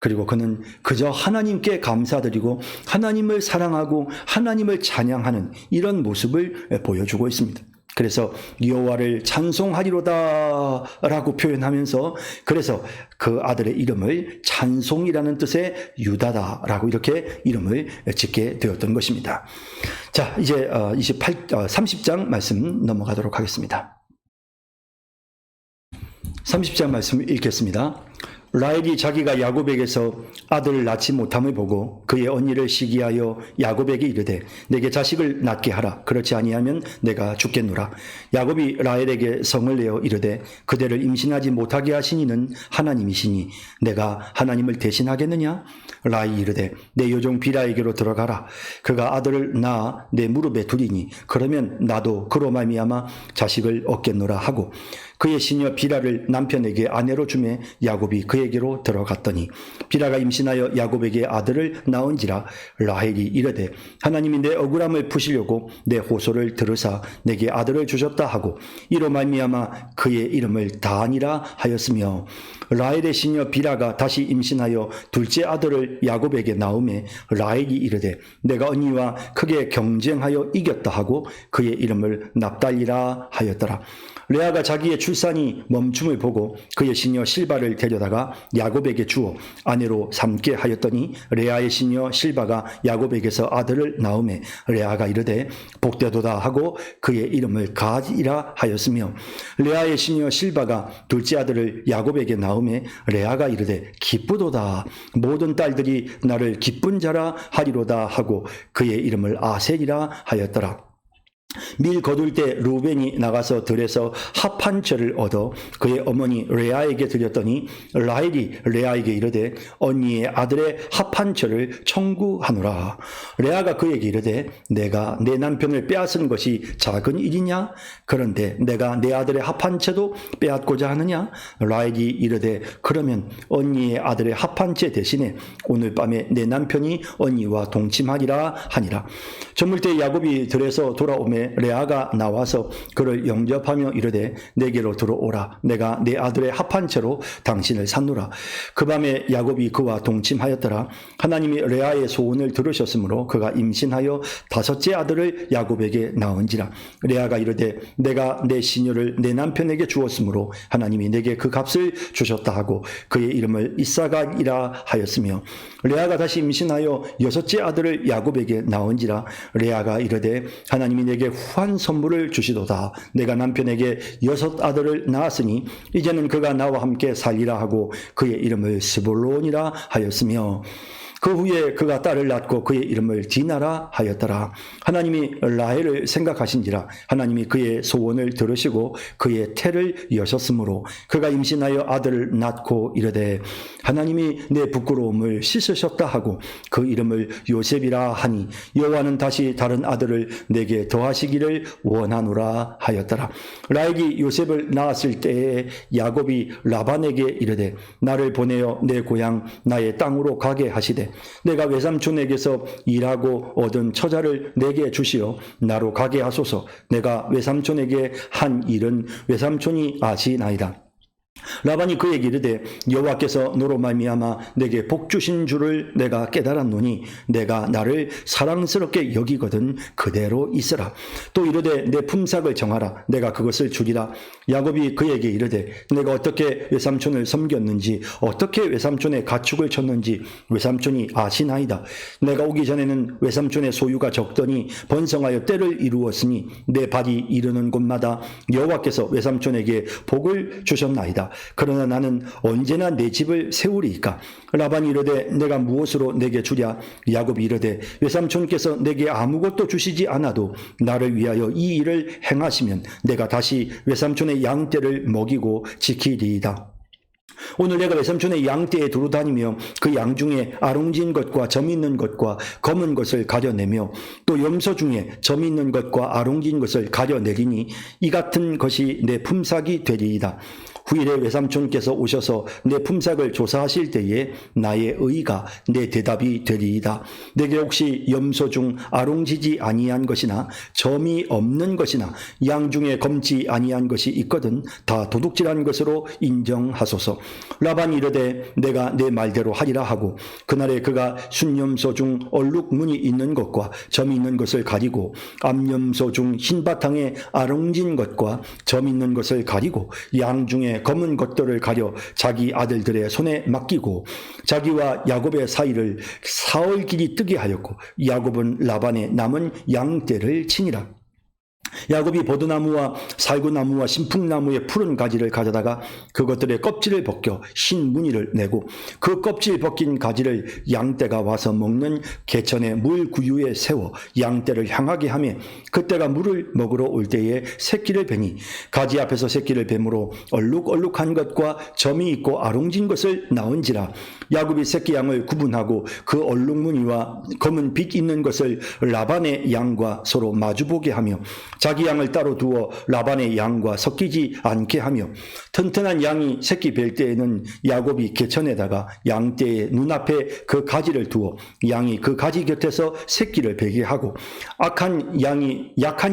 그리고 그는 그저 하나님께 감사드리고 하나님을 사랑하고 하나님을 찬양하는 이런 모습을 보여주고 있습니다. 그래서 여호와를 찬송하리로다 라고 표현하면서 그래서 그 아들의 이름을 찬송이라는 뜻의 유다다라고 이렇게 이름을 짓게 되었던 것입니다. 자, 이제 30장 말씀 넘어가도록 하겠습니다. 30장 말씀을 읽겠습니다. 라헬이 자기가 야곱에게서 아들을 낳지 못함을 보고 그의 언니를 시기하여 야곱에게 이르되 내게 자식을 낳게 하라. 그렇지 아니하면 내가 죽겠노라. 야곱이 라헬에게 성을 내어 이르되 그대를 임신하지 못하게 하신 이는 하나님이시니 내가 하나님을 대신하겠느냐? 라헬이 이르되 내 여종 비라에게로 들어가라. 그가 아들을 낳아 내 무릎에 두리니 그러면 나도 그로 말미암아 자식을 얻겠노라 하고 그의 시녀 비라를 남편에게 아내로 주매 야곱이 그에게로 들어갔더니 비라가 임신하여 야곱에게 아들을 낳은지라. 라헬이 이르되 하나님이 내 억울함을 푸시려고 내 호소를 들으사 내게 아들을 주셨다 하고 이로 말미암아 그의 이름을 다니라 하였으며, 라헬의 시녀 비라가 다시 임신하여 둘째 아들을 야곱에게 낳음에 라헬이 이르되 내가 언니와 크게 경쟁하여 이겼다 하고 그의 이름을 납달리라 하였더라. 레아가 자기의 출산이 멈춤을 보고 그의 시녀 실바를 데려다가 야곱에게 주어 아내로 삼게 하였더니 레아의 시녀 실바가 야곱에게서 아들을 낳음에 레아가 이르되 복되도다 하고 그의 이름을 가디라 하였으며, 레아의 시녀 실바가 둘째 아들을 야곱에게 낳음에 레아가 이르되 기쁘도다 모든 딸들이 나를 기쁜 자라 하리로다 하고 그의 이름을 아셀이라 하였더라. 밀 거둘 때 루벤이 나가서 들에서 합 한 채를 얻어 그의 어머니 레아에게 드렸더니 라헬이 레아에게 이르되 언니의 아들의 합 한 채를 청구하노라. 레아가 그에게 이르되 내가 내 남편을 빼앗은 것이 작은 일이냐? 그런데 내가 내 아들의 합 한 채도 빼앗고자 하느냐? 라헬이 이르되 그러면 언니의 아들의 합 한 채 대신에 오늘 밤에 내 남편이 언니와 동침하리라 하니라. 저물 때 야곱이 들에서 돌아오매 레아가 나와서 그를 영접하며 이르되 내게로 들어오라. 내가 내 아들의 합한 채로 당신을 샀노라. 그 밤에 야곱이 그와 동침하였더라. 하나님이 레아의 소원을 들으셨으므로 그가 임신하여 다섯째 아들을 야곱에게 낳은지라. 레아가 이르되 내가 내 시녀를 내 남편에게 주었으므로 하나님이 내게 그 값을 주셨다 하고 그의 이름을 이사각이라 하였으며, 레아가 다시 임신하여 여섯째 아들을 야곱에게 낳은지라. 레아가 이르되 하나님이 내게 후한 선물을 주시도다. 내가 남편에게 여섯 아들을 낳았으니 이제는 그가 나와 함께 살리라 하고 그의 이름을 스불론이라 하였으며, 그 후에 그가 딸을 낳고 그의 이름을 디나라 하였더라. 하나님이 라헬을 생각하신지라. 하나님이 그의 소원을 들으시고 그의 태를 여셨으므로 그가 임신하여 아들을 낳고 이르되 하나님이 내 부끄러움을 씻으셨다 하고 그 이름을 요셉이라 하니 여호와는 다시 다른 아들을 내게 더하시기를 원하노라 하였더라. 라헬이 요셉을 낳았을 때에 야곱이 라반에게 이르되 나를 보내어 내 고향 나의 땅으로 가게 하시되 내가 외삼촌에게서 일하고 얻은 처자를 내게 주시어 나로 가게 하소서. 내가 외삼촌에게 한 일은 외삼촌이 아시나이다. 라반이 그에게 이르되 여호와께서 너로 말미암아 내게 복 주신 줄을 내가 깨달았노니 내가 나를 사랑스럽게 여기거든 그대로 있으라. 또 이르되 내 품삯을 정하라. 내가 그것을 주리라. 야곱이 그에게 이르되 내가 어떻게 외삼촌을 섬겼는지 어떻게 외삼촌의 가축을 쳤는지 외삼촌이 아시나이다. 내가 오기 전에는 외삼촌의 소유가 적더니 번성하여 때를 이루었으니 내 발이 이르는 곳마다 여호와께서 외삼촌에게 복을 주셨나이다. 그러나 나는 언제나 내 집을 세우리이까. 라반이 이르되 내가 무엇으로 내게 주랴. 야곱이 이르되 외삼촌께서 내게 아무것도 주시지 않아도 나를 위하여 이 일을 행하시면 내가 다시 외삼촌의 양떼를 먹이고 지키리이다. 오늘 내가 외삼촌의 양떼에 두루 다니며 그 양 중에 아롱진 것과 점 있는 것과 검은 것을 가려내며 또 염소 중에 점 있는 것과 아롱진 것을 가려내리니 이 같은 것이 내 품삯이 되리이다. 후일에 외삼촌께서 오셔서 내 품삯을 조사하실 때에 나의 의가 내 대답이 되리이다. 내게 혹시 염소 중 아롱지지 아니한 것이나 점이 없는 것이나 양 중에 검지 아니한 것이 있거든 다 도둑질한 것으로 인정하소서. 라반이 이르되 내가 내 말대로 하리라 하고 그날에 그가 순염소 중 얼룩무늬 있는 것과 점이 있는 것을 가리고 암염소 중 흰 바탕에 아롱진 것과 점 있는 것을 가리고 양 중에 검은 것들을 가려 자기 아들들의 손에 맡기고 자기와 야곱의 사이를 사흘 길이 뜨게 하였고 야곱은 라반의 남은 양떼를 치니라. 야곱이 버드나무와 살구나무와 신풍나무의 푸른 가지를 가져다가 그것들의 껍질을 벗겨 흰 무늬를 내고 그 껍질 벗긴 가지를 양떼가 와서 먹는 개천의 물 구유에 세워 양떼를 향하게 하며 그때가 물을 먹으러 올 때에 새끼를 베니 가지 앞에서 새끼를 뱀으로 얼룩얼룩한 것과 점이 있고 아롱진 것을 낳은지라. 야곱이 새끼 양을 구분하고 그 얼룩무늬와 검은 빛 있는 것을 라반의 양과 서로 마주보게 하며 자기 양을 따로 두어 라반의 양과 섞이지 않게 하며 튼튼한 양이 새끼 뵐 때에는 야곱이 개천에다가 양떼의 눈앞에 그 가지를 두어 양이 그 가지 곁에서 새끼를 베게 하고 약한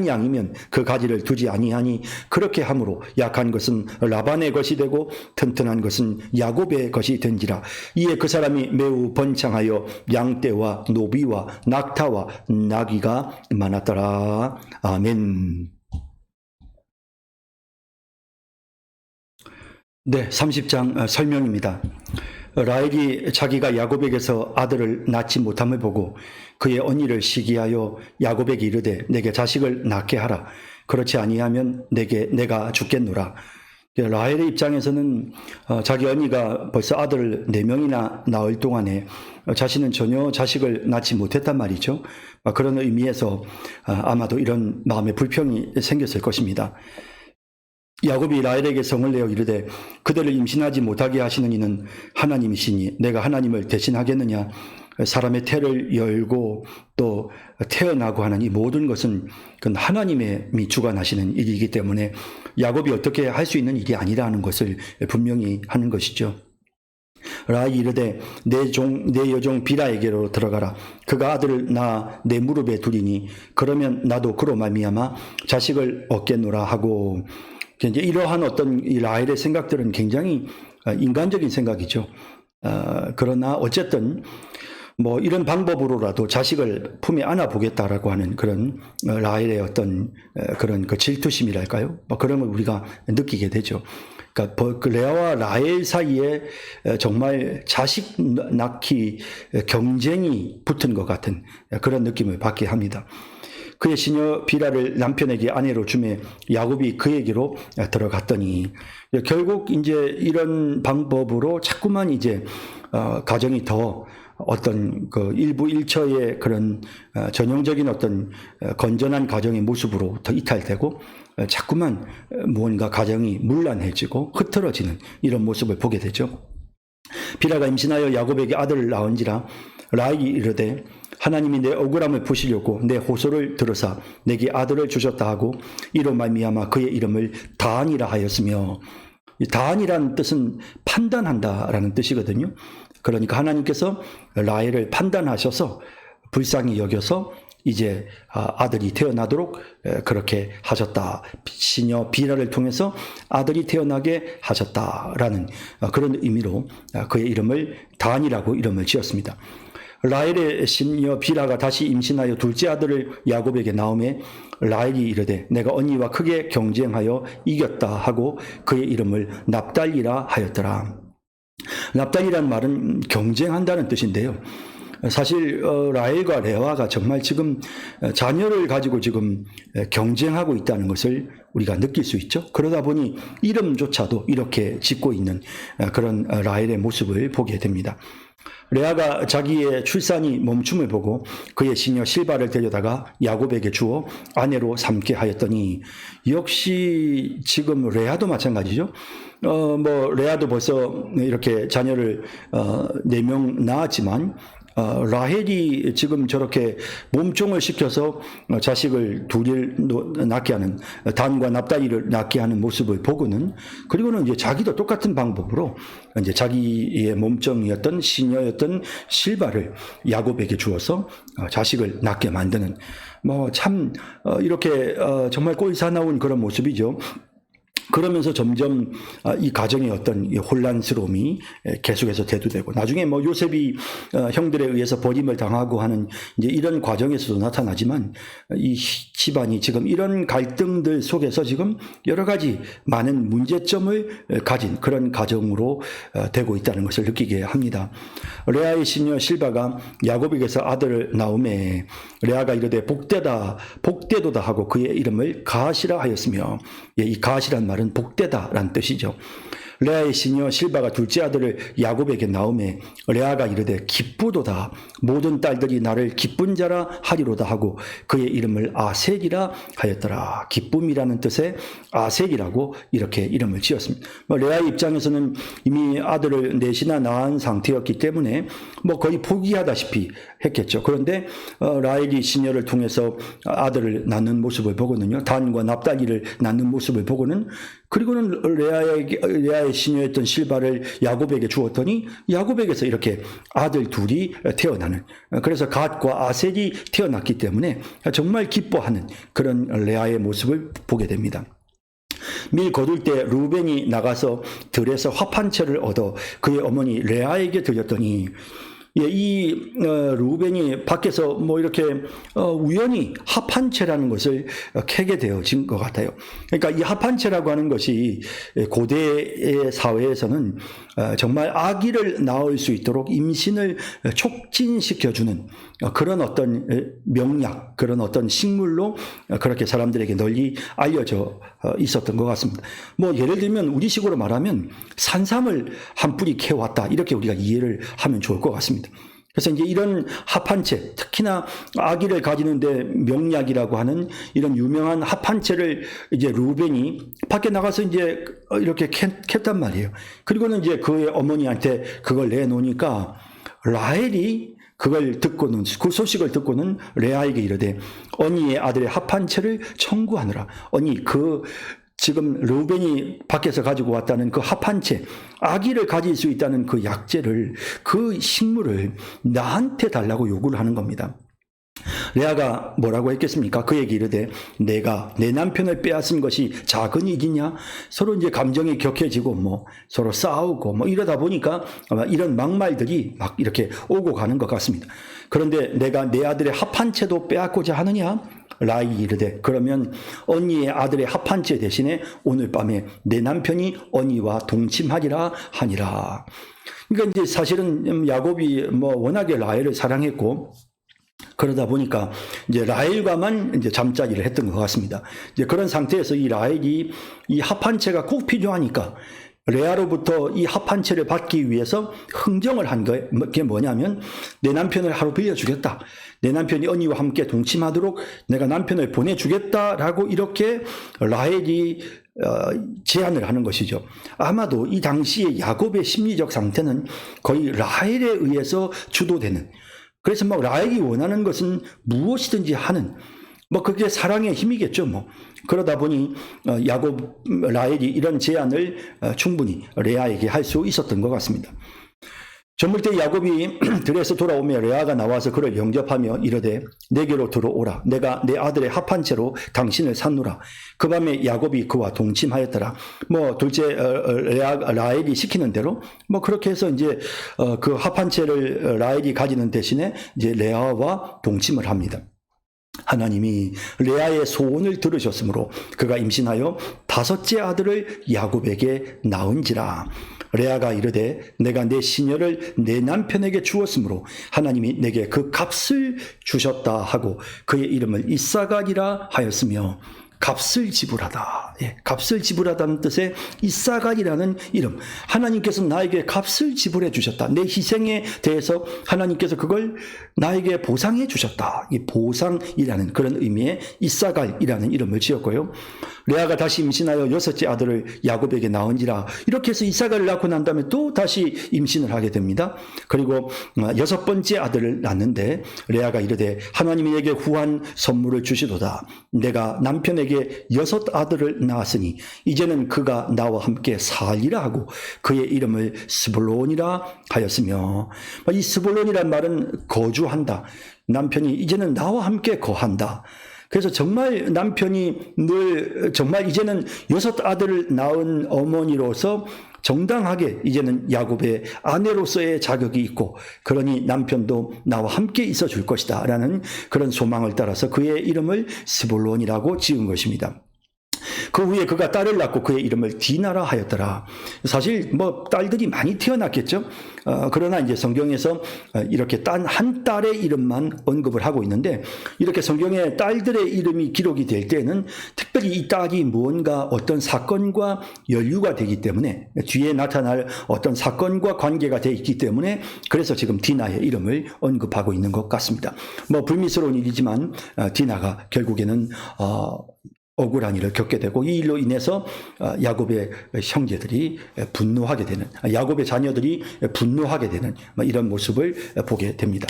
양이면 그 가지를 두지 아니하니 그렇게 함으로 약한 것은 라반의 것이 되고 튼튼한 것은 야곱의 것이 된지라. 이에 그 사람이 매우 번창하여 양떼와 노비와 낙타와 나귀가 많았더라. 아멘. 네, 30장 설명입니다. 라헬이 자기가 야곱에게서 아들을 낳지 못함을 보고 그의 언니를 시기하여 야곱에게 이르되 내게 자식을 낳게 하라. 그렇지 아니하면 내가 죽겠노라. 라헬의 입장에서는 자기 언니가 벌써 아들을 4명이나 낳을 동안에 자신은 전혀 자식을 낳지 못했단 말이죠. 그런 의미에서 아마도 이런 마음의 불평이 생겼을 것입니다. 야곱이 라헬에게 성을 내어 이르되 그대를 임신하지 못하게 하시는 이는 하나님이시니 내가 하나님을 대신하겠느냐. 사람의 태를 열고 또 태어나고 하는 이 모든 것은 그건 하나님의 주관하시는 일이기 때문에 야곱이 어떻게 할 수 있는 일이 아니라는 것을 분명히 하는 것이죠. 라헬이 이르되 내 여종 비라에게로 들어가라. 그가 아들을 낳아 내 무릎에 두리니 그러면 나도 그로 말미암아 자식을 얻겠노라 하고 이제 이러한 어떤 이 라헬의 생각들은 굉장히 인간적인 생각이죠. 그러나 어쨌든 뭐 이런 방법으로라도 자식을 품에 안아보겠다라고 하는 그런 라헬의 어떤 그런 그 질투심이랄까요? 뭐 그런 걸 우리가 느끼게 되죠. 그러니까 그 레아와 라헬 사이에 정말 자식 낳기 경쟁이 붙은 것 같은 그런 느낌을 받게 합니다. 그의 시녀 비라를 남편에게 아내로 주매 야곱이 그에게로 들어갔더니 결국 이제 이런 방법으로 자꾸만 이제 가정이 더 어떤 그 일부 일처의 그런 전형적인 어떤 건전한 가정의 모습으로 더 이탈되고 자꾸만 무언가 가정이 문란해지고 흐트러지는 이런 모습을 보게 되죠. 비라가 임신하여 야곱에게 아들을 낳은지라 라헬이 이르되 하나님이 내 억울함을 푸시려고 내 호소를 들으사 내게 아들을 주셨다 하고 이로 말미암아 그의 이름을 다한이라 하였으며 다한이라는 뜻은 판단한다라는 뜻이거든요. 그러니까 하나님께서 라헬을 판단하셔서 불쌍히 여겨서 이제 아들이 태어나도록 그렇게 하셨다. 시녀 비라를 통해서 아들이 태어나게 하셨다라는 그런 의미로 그의 이름을 단이라고 이름을 지었습니다. 라헬의 시녀 비라가 다시 임신하여 둘째 아들을 야곱에게 낳음에 라헬이 이르되 내가 언니와 크게 경쟁하여 이겼다 하고 그의 이름을 납달리라 하였더라. 납달리란 말은 경쟁한다는 뜻인데요. 사실 라헬과 레아가 정말 지금 자녀를 가지고 지금 경쟁하고 있다는 것을 우리가 느낄 수 있죠. 그러다 보니 이름조차도 이렇게 짓고 있는 그런 라헬의 모습을 보게 됩니다. 레아가 자기의 출산이 멈춤을 보고 그의 시녀 실바를 데려다가 야곱에게 주어 아내로 삼게 하였더니, 역시 지금 레아도 마찬가지죠. 레아도 벌써 이렇게 자녀를 4명 낳았지만 라헬이 지금 저렇게 몸종을 시켜서 자식을 둘을 낳게 하는, 단과 납달리를 낳게 하는 모습을 보고는, 그리고는 이제 자기도 똑같은 방법으로 이제 자기의 몸종이었던 시녀였던 실바를 야곱에게 주어서 자식을 낳게 만드는, 참 이렇게 정말 꼴사나운 그런 모습이죠. 그러면서 점점 이 가정의 어떤 혼란스러움이 계속해서 대두되고, 나중에 요셉이 형들에 의해서 버림을 당하고 하는 이제 이런 과정에서도 나타나지만, 이 집안이 지금 이런 갈등들 속에서 지금 여러 가지 많은 문제점을 가진 그런 가정으로 되고 있다는 것을 느끼게 합니다. 레아의 시녀 실바가 야곱에게서 아들을 낳음에 레아가 이르되 복되도다 하고 그의 이름을 가시라 하였으며, 이 가시란 말은 복되다라는 뜻이죠. 레아의 시녀 실바가 둘째 아들을 야곱에게 낳음에 레아가 이르되 기쁘도다, 모든 딸들이 나를 기쁜 자라 하리로다 하고 그의 이름을 아셀이라 하였더라. 기쁨이라는 뜻의 아셀이라고 이렇게 이름을 지었습니다. 레아의 입장에서는 이미 아들을 넷이나 낳은 상태였기 때문에 거의 포기하다시피 했겠죠. 그런데 라헬이 시녀를 통해서 아들을 낳는 모습을 보고는요, 단과 납달리를 낳는 모습을 보고는, 그리고는 레아의 시녀였던 실바를 야곱에게 주었더니 야곱에게서 이렇게 아들 둘이 태어나는, 그래서 갓과 아셀이 태어났기 때문에 정말 기뻐하는 그런 레아의 모습을 보게 됩니다. 밀 거둘 때 루벤이 나가서 들에서 합 한 채를 얻어 그의 어머니 레아에게 드렸더니, 이 루벤이 밖에서 이렇게 우연히 합한채라는 것을 캐게 되어진 것 같아요. 그러니까 이 합한채라고 하는 것이 고대의 사회에서는 정말 아기를 낳을 수 있도록 임신을 촉진시켜주는 그런 어떤 명약, 그런 어떤 식물로 그렇게 사람들에게 널리 알려져 있었던 것 같습니다. 예를 들면 우리식으로 말하면 산삼을 한 뿌리 캐왔다, 이렇게 우리가 이해를 하면 좋을 것 같습니다. 그래서 이제 이런 합한채, 특히나 아기를 가지는데 명약이라고 하는 이런 유명한 합한채를 이제 루벤이 밖에 나가서 이제 이렇게 캤단 말이에요. 그리고는 이제 그의 어머니한테 그걸 내놓으니까 라헬이 그걸 듣고는, 그 소식을 듣고는 레아에게 이르되 언니의 아들의 합한채를 청구하느라. 언니, 지금 루벤이 밖에서 가지고 왔다는 그 합한채, 아기를 가질 수 있다는 그 약재를, 그 식물을 나한테 달라고 요구를 하는 겁니다. 레아가 뭐라고 했겠습니까? 그에게 이르되 내가 내 남편을 빼앗은 것이 작은 일이냐? 서로 이제 감정이 격해지고 서로 싸우고 이러다 보니까 아마 이런 막말들이 막 이렇게 오고 가는 것 같습니다. 그런데 내가 내 아들의 합한채도 빼앗고자 하느냐? 라헬이 이르되 그러면 언니의 아들의 합한채 대신에 오늘 밤에 내 남편이 언니와 동침하리라 하니라. 그러니까 이제 사실은 야곱이 워낙에 라헬을 사랑했고, 그러다 보니까 이제 라헬과만 이제 잠자리를 했던 것 같습니다. 이제 그런 상태에서 이 라헬이 이 합한채가 꼭 필요하니까 레아로부터 이 합한채를 받기 위해서 흥정을 한 게 뭐냐면, 내 남편을 하루 빌려주겠다, 내 남편이 언니와 함께 동침하도록 내가 남편을 보내주겠다라고 이렇게 라헬이 제안을 하는 것이죠. 아마도 이 당시에 야곱의 심리적 상태는 거의 라헬에 의해서 주도되는, 그래서 라헬이 원하는 것은 무엇이든지 하는, 그게 사랑의 힘이겠죠. 그러다 보니 라헬이 이런 제안을 충분히 레아에게 할 수 있었던 것 같습니다. 저물 때 야곱이 들에서 돌아오며 레아가 나와서 그를 영접하며 이르되 내게로 들어오라. 내가 내 아들의 합한 채로 당신을 샀노라. 그 밤에 야곱이 그와 동침하였더라. 둘째 라헬이 시키는 대로 그렇게 해서 이제 그 합한 채를 라헬이 가지는 대신에 이제 레아와 동침을 합니다. 하나님이 레아의 소원을 들으셨으므로 그가 임신하여 5째 아들을 야곱에게 낳은지라. 레아가 이르되 내가 내 시녀를 내 남편에게 주었으므로 하나님이 내게 그 값을 주셨다 하고 그의 이름을 이사갈이라 하였으며, 값을 지불하다. 값을 지불하다는 뜻의 이사갈이라는 이름. 하나님께서 나에게 값을 지불해 주셨다. 내 희생에 대해서 하나님께서 그걸 나에게 보상해 주셨다. 이 보상이라는 그런 의미의 이사갈이라는 이름을 지었고요. 레아가 다시 임신하여 6째 아들을 야곱에게 낳은지라. 이렇게 해서 이사갈을 낳고 난 다음에 또 다시 임신을 하게 됩니다. 그리고 6번째 아들을 낳는데 레아가 이르되 하나님이 내게 후한 선물을 주시도다. 내가 남편에게 6 아들을 낳았으니 이제는 그가 나와 함께 살리라 하고 그의 이름을 스불론이라 하였으며, 이 스불론이란 말은 거주한다. 남편이 이제는 나와 함께 거한다. 그래서 정말 남편이 늘 정말 이제는 6 아들을 낳은 어머니로서 정당하게 이제는 야곱의 아내로서의 자격이 있고, 그러니 남편도 나와 함께 있어 줄 것이다 라는 그런 소망을 따라서 그의 이름을 스불론이라고 지은 것입니다. 그 후에 그가 딸을 낳고 그의 이름을 디나라 하였더라. 사실 딸들이 많이 태어났겠죠. 그러나 이제 성경에서 이렇게 단 한 딸의 이름만 언급을 하고 있는데, 이렇게 성경에 딸들의 이름이 기록이 될 때는 특별히 이 딸이 무언가 어떤 사건과 연루가 되기 때문에, 뒤에 나타날 어떤 사건과 관계가 되어 있기 때문에 그래서 지금 디나의 이름을 언급하고 있는 것 같습니다. 불미스러운 일이지만 디나가 결국에는 억울한 일을 겪게 되고, 이 일로 인해서 야곱의 형제들이 분노하게 되는, 야곱의 자녀들이 분노하게 되는 이런 모습을 보게 됩니다.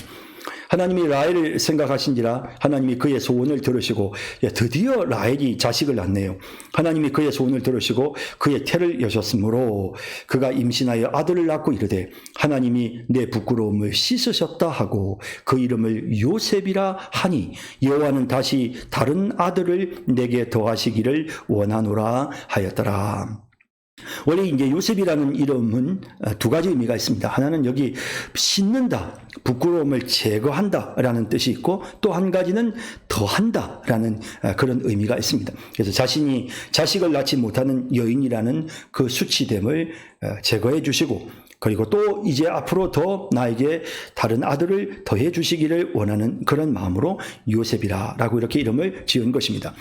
하나님이 라헬을 생각하신지라 하나님이 그의 소원을 들으시고, 드디어 라헬이 자식을 낳네요. 하나님이 그의 소원을 들으시고 그의 태를 여셨으므로 그가 임신하여 아들을 낳고 이르되 하나님이 내 부끄러움을 씻으셨다 하고 그 이름을 요셉이라 하니 여호와는 다시 다른 아들을 내게 더하시기를 원하노라 하였더라. 원래 이제 요셉이라는 이름은 2가지 의미가 있습니다. 하나는 여기 씻는다, 부끄러움을 제거한다 라는 뜻이 있고, 또 한 가지는 더한다 라는 그런 의미가 있습니다. 그래서 자신이 자식을 낳지 못하는 여인이라는 그 수치됨을 제거해 주시고, 그리고 또 이제 앞으로 더 나에게 다른 아들을 더해 주시기를 원하는 그런 마음으로 요셉이라고 이렇게 이름을 지은 것입니다.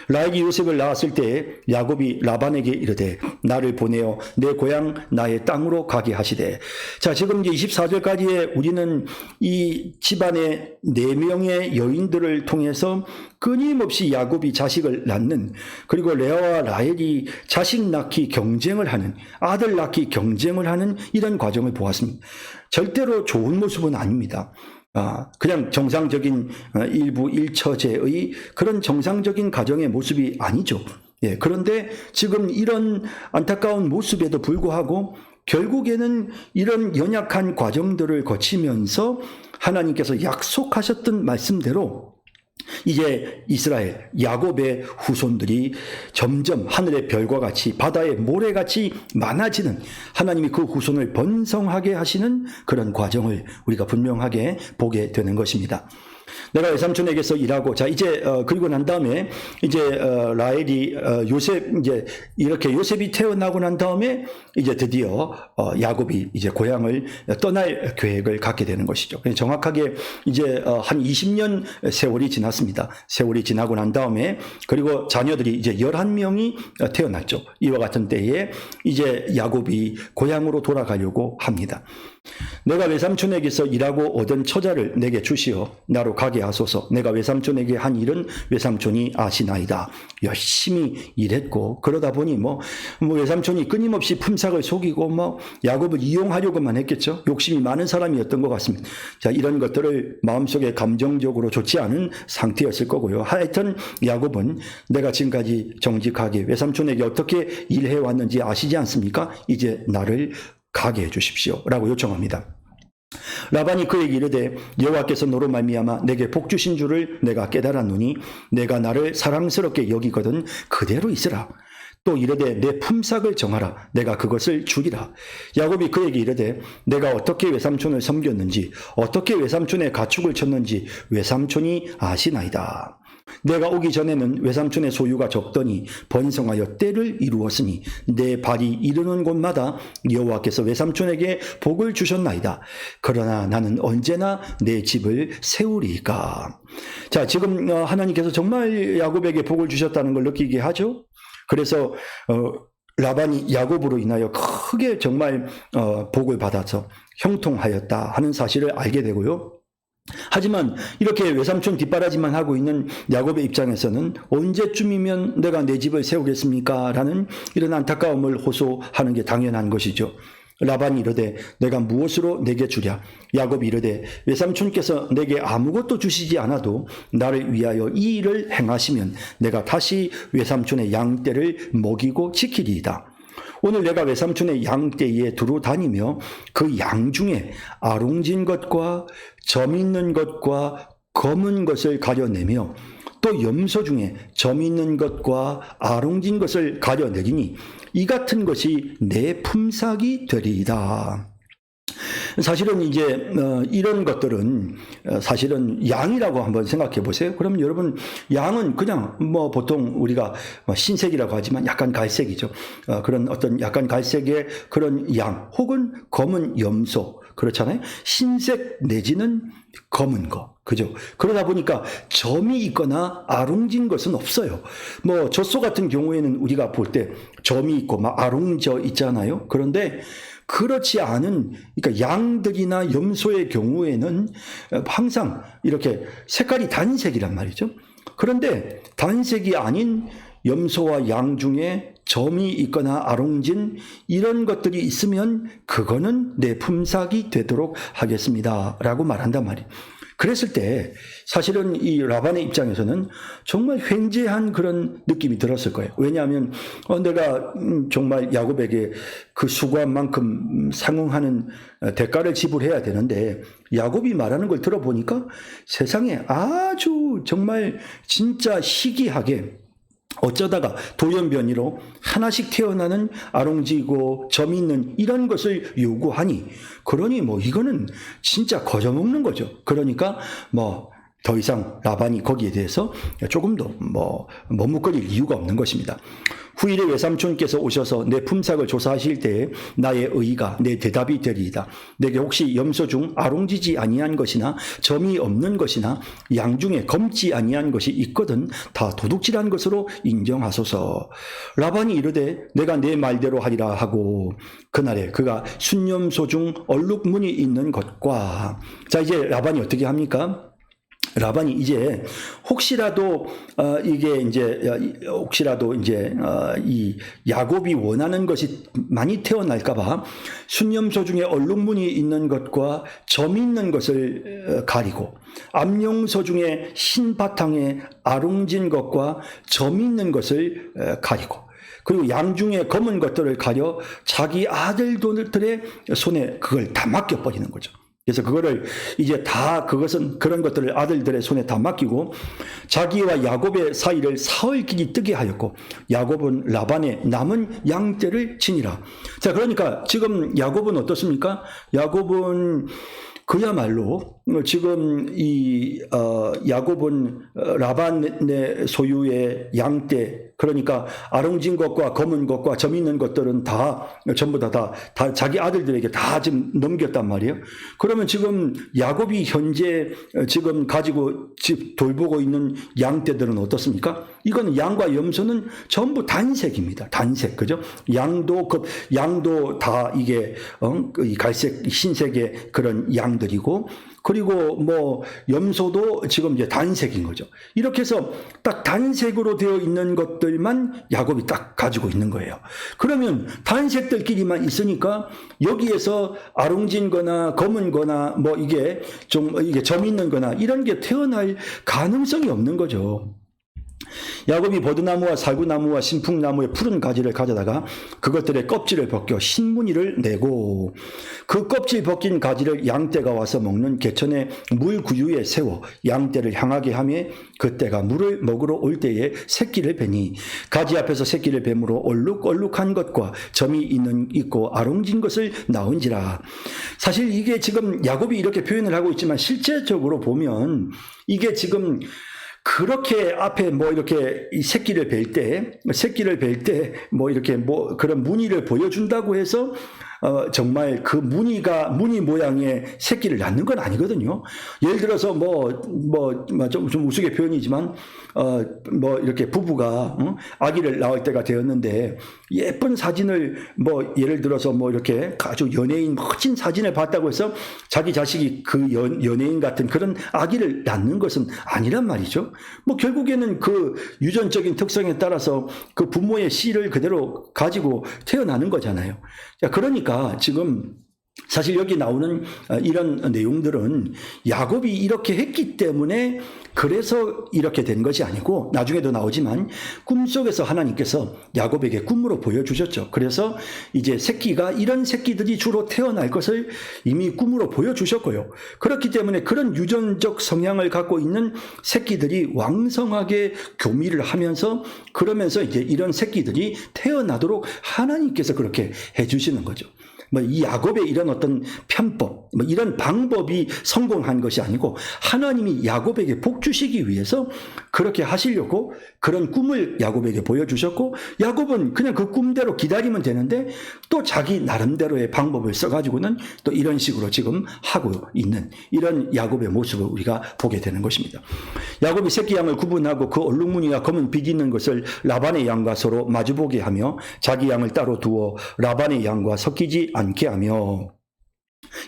라헬이 요셉을 낳았을 때 야곱이 라반에게 이르되 나를 보내어 내 고향 나의 땅으로 가게 하시되. 자, 지금 이제 24절까지의 우리는 이 집안의 4명의 여인들을 통해서 끊임없이 야곱이 자식을 낳는, 그리고 레아와 라헬이 자식 낳기 경쟁을 하는, 아들 낳기 경쟁을 하는 이런 과정을 보았습니다. 절대로 좋은 모습은 아닙니다. 그냥 정상적인 일부 일처제의 그런 정상적인 가정의 모습이 아니죠. 그런데 지금 이런 안타까운 모습에도 불구하고 결국에는 이런 연약한 과정들을 거치면서 하나님께서 약속하셨던 말씀대로 이제 이스라엘, 야곱의 후손들이 점점 하늘의 별과 같이 바다의 모래같이 많아지는, 하나님이 그 후손을 번성하게 하시는 그런 과정을 우리가 분명하게 보게 되는 것입니다. 내가 외삼촌에게서 일하고, 자, 이제, 그리고 난 다음에, 이제, 라헬이, 이제, 이렇게 요셉이 태어나고 난 다음에, 이제 드디어, 야곱이 이제 고향을 떠날 계획을 갖게 되는 것이죠. 정확하게 이제, 한 20년 세월이 지났습니다. 세월이 지나고 난 다음에, 그리고 자녀들이 이제 11명이 태어났죠. 이와 같은 때에, 이제 야곱이 고향으로 돌아가려고 합니다. 내가 외삼촌에게서 일하고 얻은 처자를 내게 주시어 나로 가게 하소서. 내가 외삼촌에게 한 일은 외삼촌이 아시나이다. 열심히 일했고, 그러다 보니 외삼촌이 끊임없이 품삯을 속이고 야곱을 이용하려고만 했겠죠. 욕심이 많은 사람이었던 것 같습니다. 자, 이런 것들을 마음속에 감정적으로 좋지 않은 상태였을 거고요. 하여튼 야곱은 내가 지금까지 정직하게 외삼촌에게 어떻게 일해왔는지 아시지 않습니까? 이제 나를 가게 해 주십시오 라고 요청합니다. 라반이 그에게 이르되 여호와께서 너로 말미암아 내게 복 주신 줄을 내가 깨달았노니 내가 나를 사랑스럽게 여기거든 그대로 있으라. 또 이르되 내 품삯을 정하라. 내가 그것을 주리라. 야곱이 그에게 이르되 내가 어떻게 외삼촌을 섬겼는지 어떻게 외삼촌의 가축을 쳤는지 외삼촌이 아시나이다. 내가 오기 전에는 외삼촌의 소유가 적더니 번성하여 때를 이루었으니 내 발이 이르는 곳마다 여호와께서 외삼촌에게 복을 주셨나이다. 그러나 나는 언제나 내 집을 세우리이까. 자, 지금 하나님께서 정말 야곱에게 복을 주셨다는 걸 느끼게 하죠. 그래서 라반이 야곱으로 인하여 크게 정말 복을 받아서 형통하였다 하는 사실을 알게 되고요. 하지만 이렇게 외삼촌 뒷바라지만 하고 있는 야곱의 입장에서는 언제쯤이면 내가 내 집을 세우겠습니까? 라는 이런 안타까움을 호소하는 게 당연한 것이죠. 라반이 이르되 내가 무엇으로 내게 주랴? 야곱이 이르되 외삼촌께서 내게 아무것도 주시지 않아도 나를 위하여 이 일을 행하시면 내가 다시 외삼촌의 양떼를 먹이고 지키리이다. 오늘 내가 외삼촌의 양떼에 두루 다니며 그 양 중에 아롱진 것과 점 있는 것과 검은 것을 가려내며 또 염소 중에 점 있는 것과 아롱진 것을 가려내리니 이 같은 것이 내 품삯이 되리이다. 사실은 이제 이런 것들은 사실은 양이라고 한번 생각해 보세요. 그럼 여러분 양은 그냥 뭐 보통 우리가 흰색이라고 하지만 약간 갈색이죠. 그런 어떤 약간 갈색의 그런 양 혹은 검은 염소 그렇잖아요. 흰색 내지는 검은 거. 그죠? 그러다 보니까 점이 있거나 아롱진 것은 없어요. 뭐 젖소 같은 경우에는 우리가 볼 때 점이 있고 막 아롱져 있잖아요. 그런데 그렇지 않은, 그러니까 양들이나 염소의 경우에는 항상 이렇게 색깔이 단색이란 말이죠. 그런데 단색이 아닌 염소와 양 중에 점이 있거나 아롱진 이런 것들이 있으면 그거는 내 품삯이 되도록 하겠습니다. 라고 말한단 말이에요. 그랬을 때 사실은 이 라반의 입장에서는 정말 횡재한 그런 느낌이 들었을 거예요. 왜냐하면 내가 정말 야곱에게 그 수고한 만큼 상응하는 대가를 지불해야 되는데 야곱이 말하는 걸 들어보니까 세상에 아주 정말 진짜 희귀하게 어쩌다가 돌연변이로 하나씩 태어나는 아롱지고 점 있는 이런 것을 요구하니 그러니 뭐 이거는 진짜 거저먹는 거죠. 그러니까 뭐 더 이상 라반이 거기에 대해서 조금도 뭐 머뭇거릴 이유가 없는 것입니다. 후일에 외삼촌께서 오셔서 내 품삯을 조사하실 때에 나의 의의가 내 대답이 되리이다. 내게 혹시 염소 중 아롱지지 아니한 것이나 점이 없는 것이나 양 중에 검지 아니한 것이 있거든 다 도둑질한 것으로 인정하소서. 라반이 이르되 내가 내 말대로 하리라 하고 그날에 그가 순염소 중 얼룩무늬 있는 것과 자 이제 라반이 어떻게 합니까? 라반이 이제 혹시라도 이 야곱이 원하는 것이 많이 태어날까봐 순염소 중에 얼룩무늬 있는 것과 점 있는 것을 가리고 암용소 중에 흰 바탕에 아롱진 것과 점 있는 것을 가리고 그리고 양 중에 검은 것들을 가려 자기 아들들의 손에 그걸 다 맡겨버리는 거죠. 그래서 그거를 이제 다 그것은 그런 것들을 아들들의 손에 다 맡기고 자기와 야곱의 사이를 사흘 길이 뜨게 하였고 야곱은 라반의 남은 양떼를 치니라. 자, 그러니까 지금 야곱은 어떻습니까? 야곱은 그야말로 지금 야곱은 라반의 소유의 양떼 그러니까 아롱진 것과 검은 것과 점 있는 것들은 다 전부 다 자기 아들들에게 다 지금 넘겼단 말이에요. 그러면 지금 야곱이 현재 지금 가지고 돌보고 있는 양떼들은 어떻습니까? 이건 양과 염소는 전부 단색입니다. 단색 그죠? 양도 다 이게 이 갈색 흰색의 그런 양들이고 그리고 뭐 염소도 지금 이제 단색인 거죠. 이렇게 해서 딱 단색으로 되어 있는 것들만 야곱이 딱 가지고 있는 거예요. 그러면 단색들끼리만 있으니까 여기에서 아롱진 거나 검은 거나 뭐 이게 점 있는 거나 이런 게 태어날 가능성이 없는 거죠. 야곱이 버드나무와 살구나무와 신풍나무의 푸른 가지를 가져다가 그것들의 껍질을 벗겨 신무늬를 내고 그 껍질 벗긴 가지를 양떼가 와서 먹는 개천의 물 구유에 세워 양떼를 향하게 하며 그떼가 물을 먹으러 올 때에 새끼를 베니 가지 앞에서 새끼를 뱀으로 얼룩얼룩한 것과 점이 있고 아롱진 것을 낳은지라. 사실 이게 지금 야곱이 이렇게 표현을 하고 있지만 실제적으로 보면 이게 지금 그렇게 앞에 뭐 이렇게 이 새끼를 뵐 때 뭐 이렇게 뭐 그런 무늬를 보여준다고 해서 정말 그 무늬 모양의 새끼를 낳는 건 아니거든요. 예를 들어서 좀 우스개 표현이지만 뭐 이렇게 부부가 아기를 낳을 때가 되었는데 예쁜 사진을 뭐 예를 들어서 뭐 이렇게 아주 연예인 멋진 사진을 봤다고 해서 자기 자식이 그 연예인 같은 그런 아기를 낳는 것은 아니란 말이죠. 뭐 결국에는 그 유전적인 특성에 따라서 그 부모의 씨를 그대로 가지고 태어나는 거잖아요. 자, 그러니까 지금 사실 여기 나오는 이런 내용들은 야곱이 이렇게 했기 때문에 그래서 이렇게 된 것이 아니고 나중에도 나오지만 꿈속에서 하나님께서 야곱에게 꿈으로 보여주셨죠. 그래서 이제 새끼가 이런 새끼들이 주로 태어날 것을 이미 꿈으로 보여주셨고요. 그렇기 때문에 그런 유전적 성향을 갖고 있는 새끼들이 왕성하게 교미를 하면서 그러면서 이제 이런 새끼들이 태어나도록 하나님께서 그렇게 해주시는 거죠. 뭐 이 야곱의 이런 어떤 편법, 뭐 이런 방법이 성공한 것이 아니고 하나님이 야곱에게 복 주시기 위해서 그렇게 하시려고 그런 꿈을 야곱에게 보여주셨고 야곱은 그냥 그 꿈대로 기다리면 되는데 또 자기 나름대로의 방법을 써가지고는 또 이런 식으로 지금 하고 있는 이런 야곱의 모습을 우리가 보게 되는 것입니다. 야곱이 새끼 양을 구분하고 그 얼룩무늬가 검은 빛 있는 것을 라반의 양과 서로 마주보게 하며 자기 양을 따로 두어 라반의 양과 섞이지 않게 하며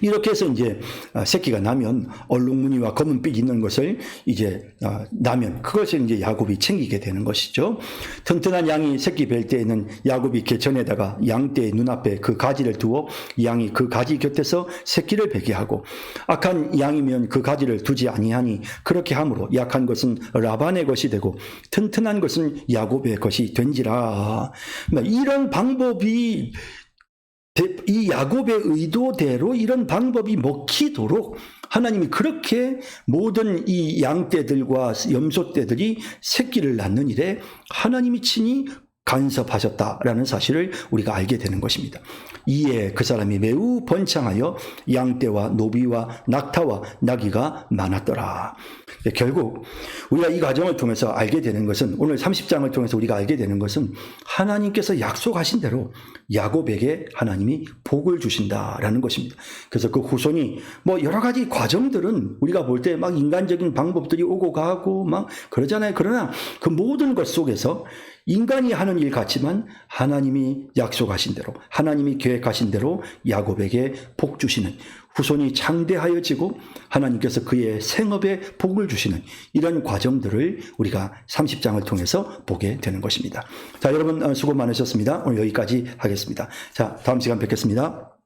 이렇게 해서 이제 새끼가 나면 얼룩무늬와 검은빛 있는 것을 이제 나면 그것을 이제 야곱이 챙기게 되는 것이죠. 튼튼한 양이 새끼 뵐 때에는 야곱이 개천에다가 양떼의 눈앞에 그 가지를 두어 양이 그 가지 곁에서 새끼를 베게 하고 악한 양이면 그 가지를 두지 아니하니 그렇게 함으로 약한 것은 라반의 것이 되고 튼튼한 것은 야곱의 것이 된지라. 이런 방법이 이 야곱의 의도대로 이런 방법이 먹히도록 하나님이 그렇게 모든 이 양떼들과 염소떼들이 새끼를 낳는 일에 하나님이 친히 간섭하셨다라는 사실을 우리가 알게 되는 것입니다. 이에 그 사람이 매우 번창하여 양떼와 노비와 낙타와 나귀가 많았더라. 결국 우리가 이 과정을 통해서 알게 되는 것은 오늘 30장을 통해서 우리가 알게 되는 것은 하나님께서 약속하신 대로 야곱에게 하나님이 복을 주신다라는 것입니다. 그래서 그 후손이 뭐 여러 가지 과정들은 우리가 볼 때 막 인간적인 방법들이 오고 가고 막 그러잖아요. 그러나 그 모든 것 속에서 인간이 하는 일 같지만 하나님이 약속하신 대로 하나님이 계획하신 대로 야곱에게 복 주시는 후손이 창대하여지고 하나님께서 그의 생업에 복을 주시는 이런 과정들을 우리가 30장을 통해서 보게 되는 것입니다. 자, 여러분 수고 많으셨습니다. 오늘 여기까지 하겠습니다. 자, 다음 시간 뵙겠습니다.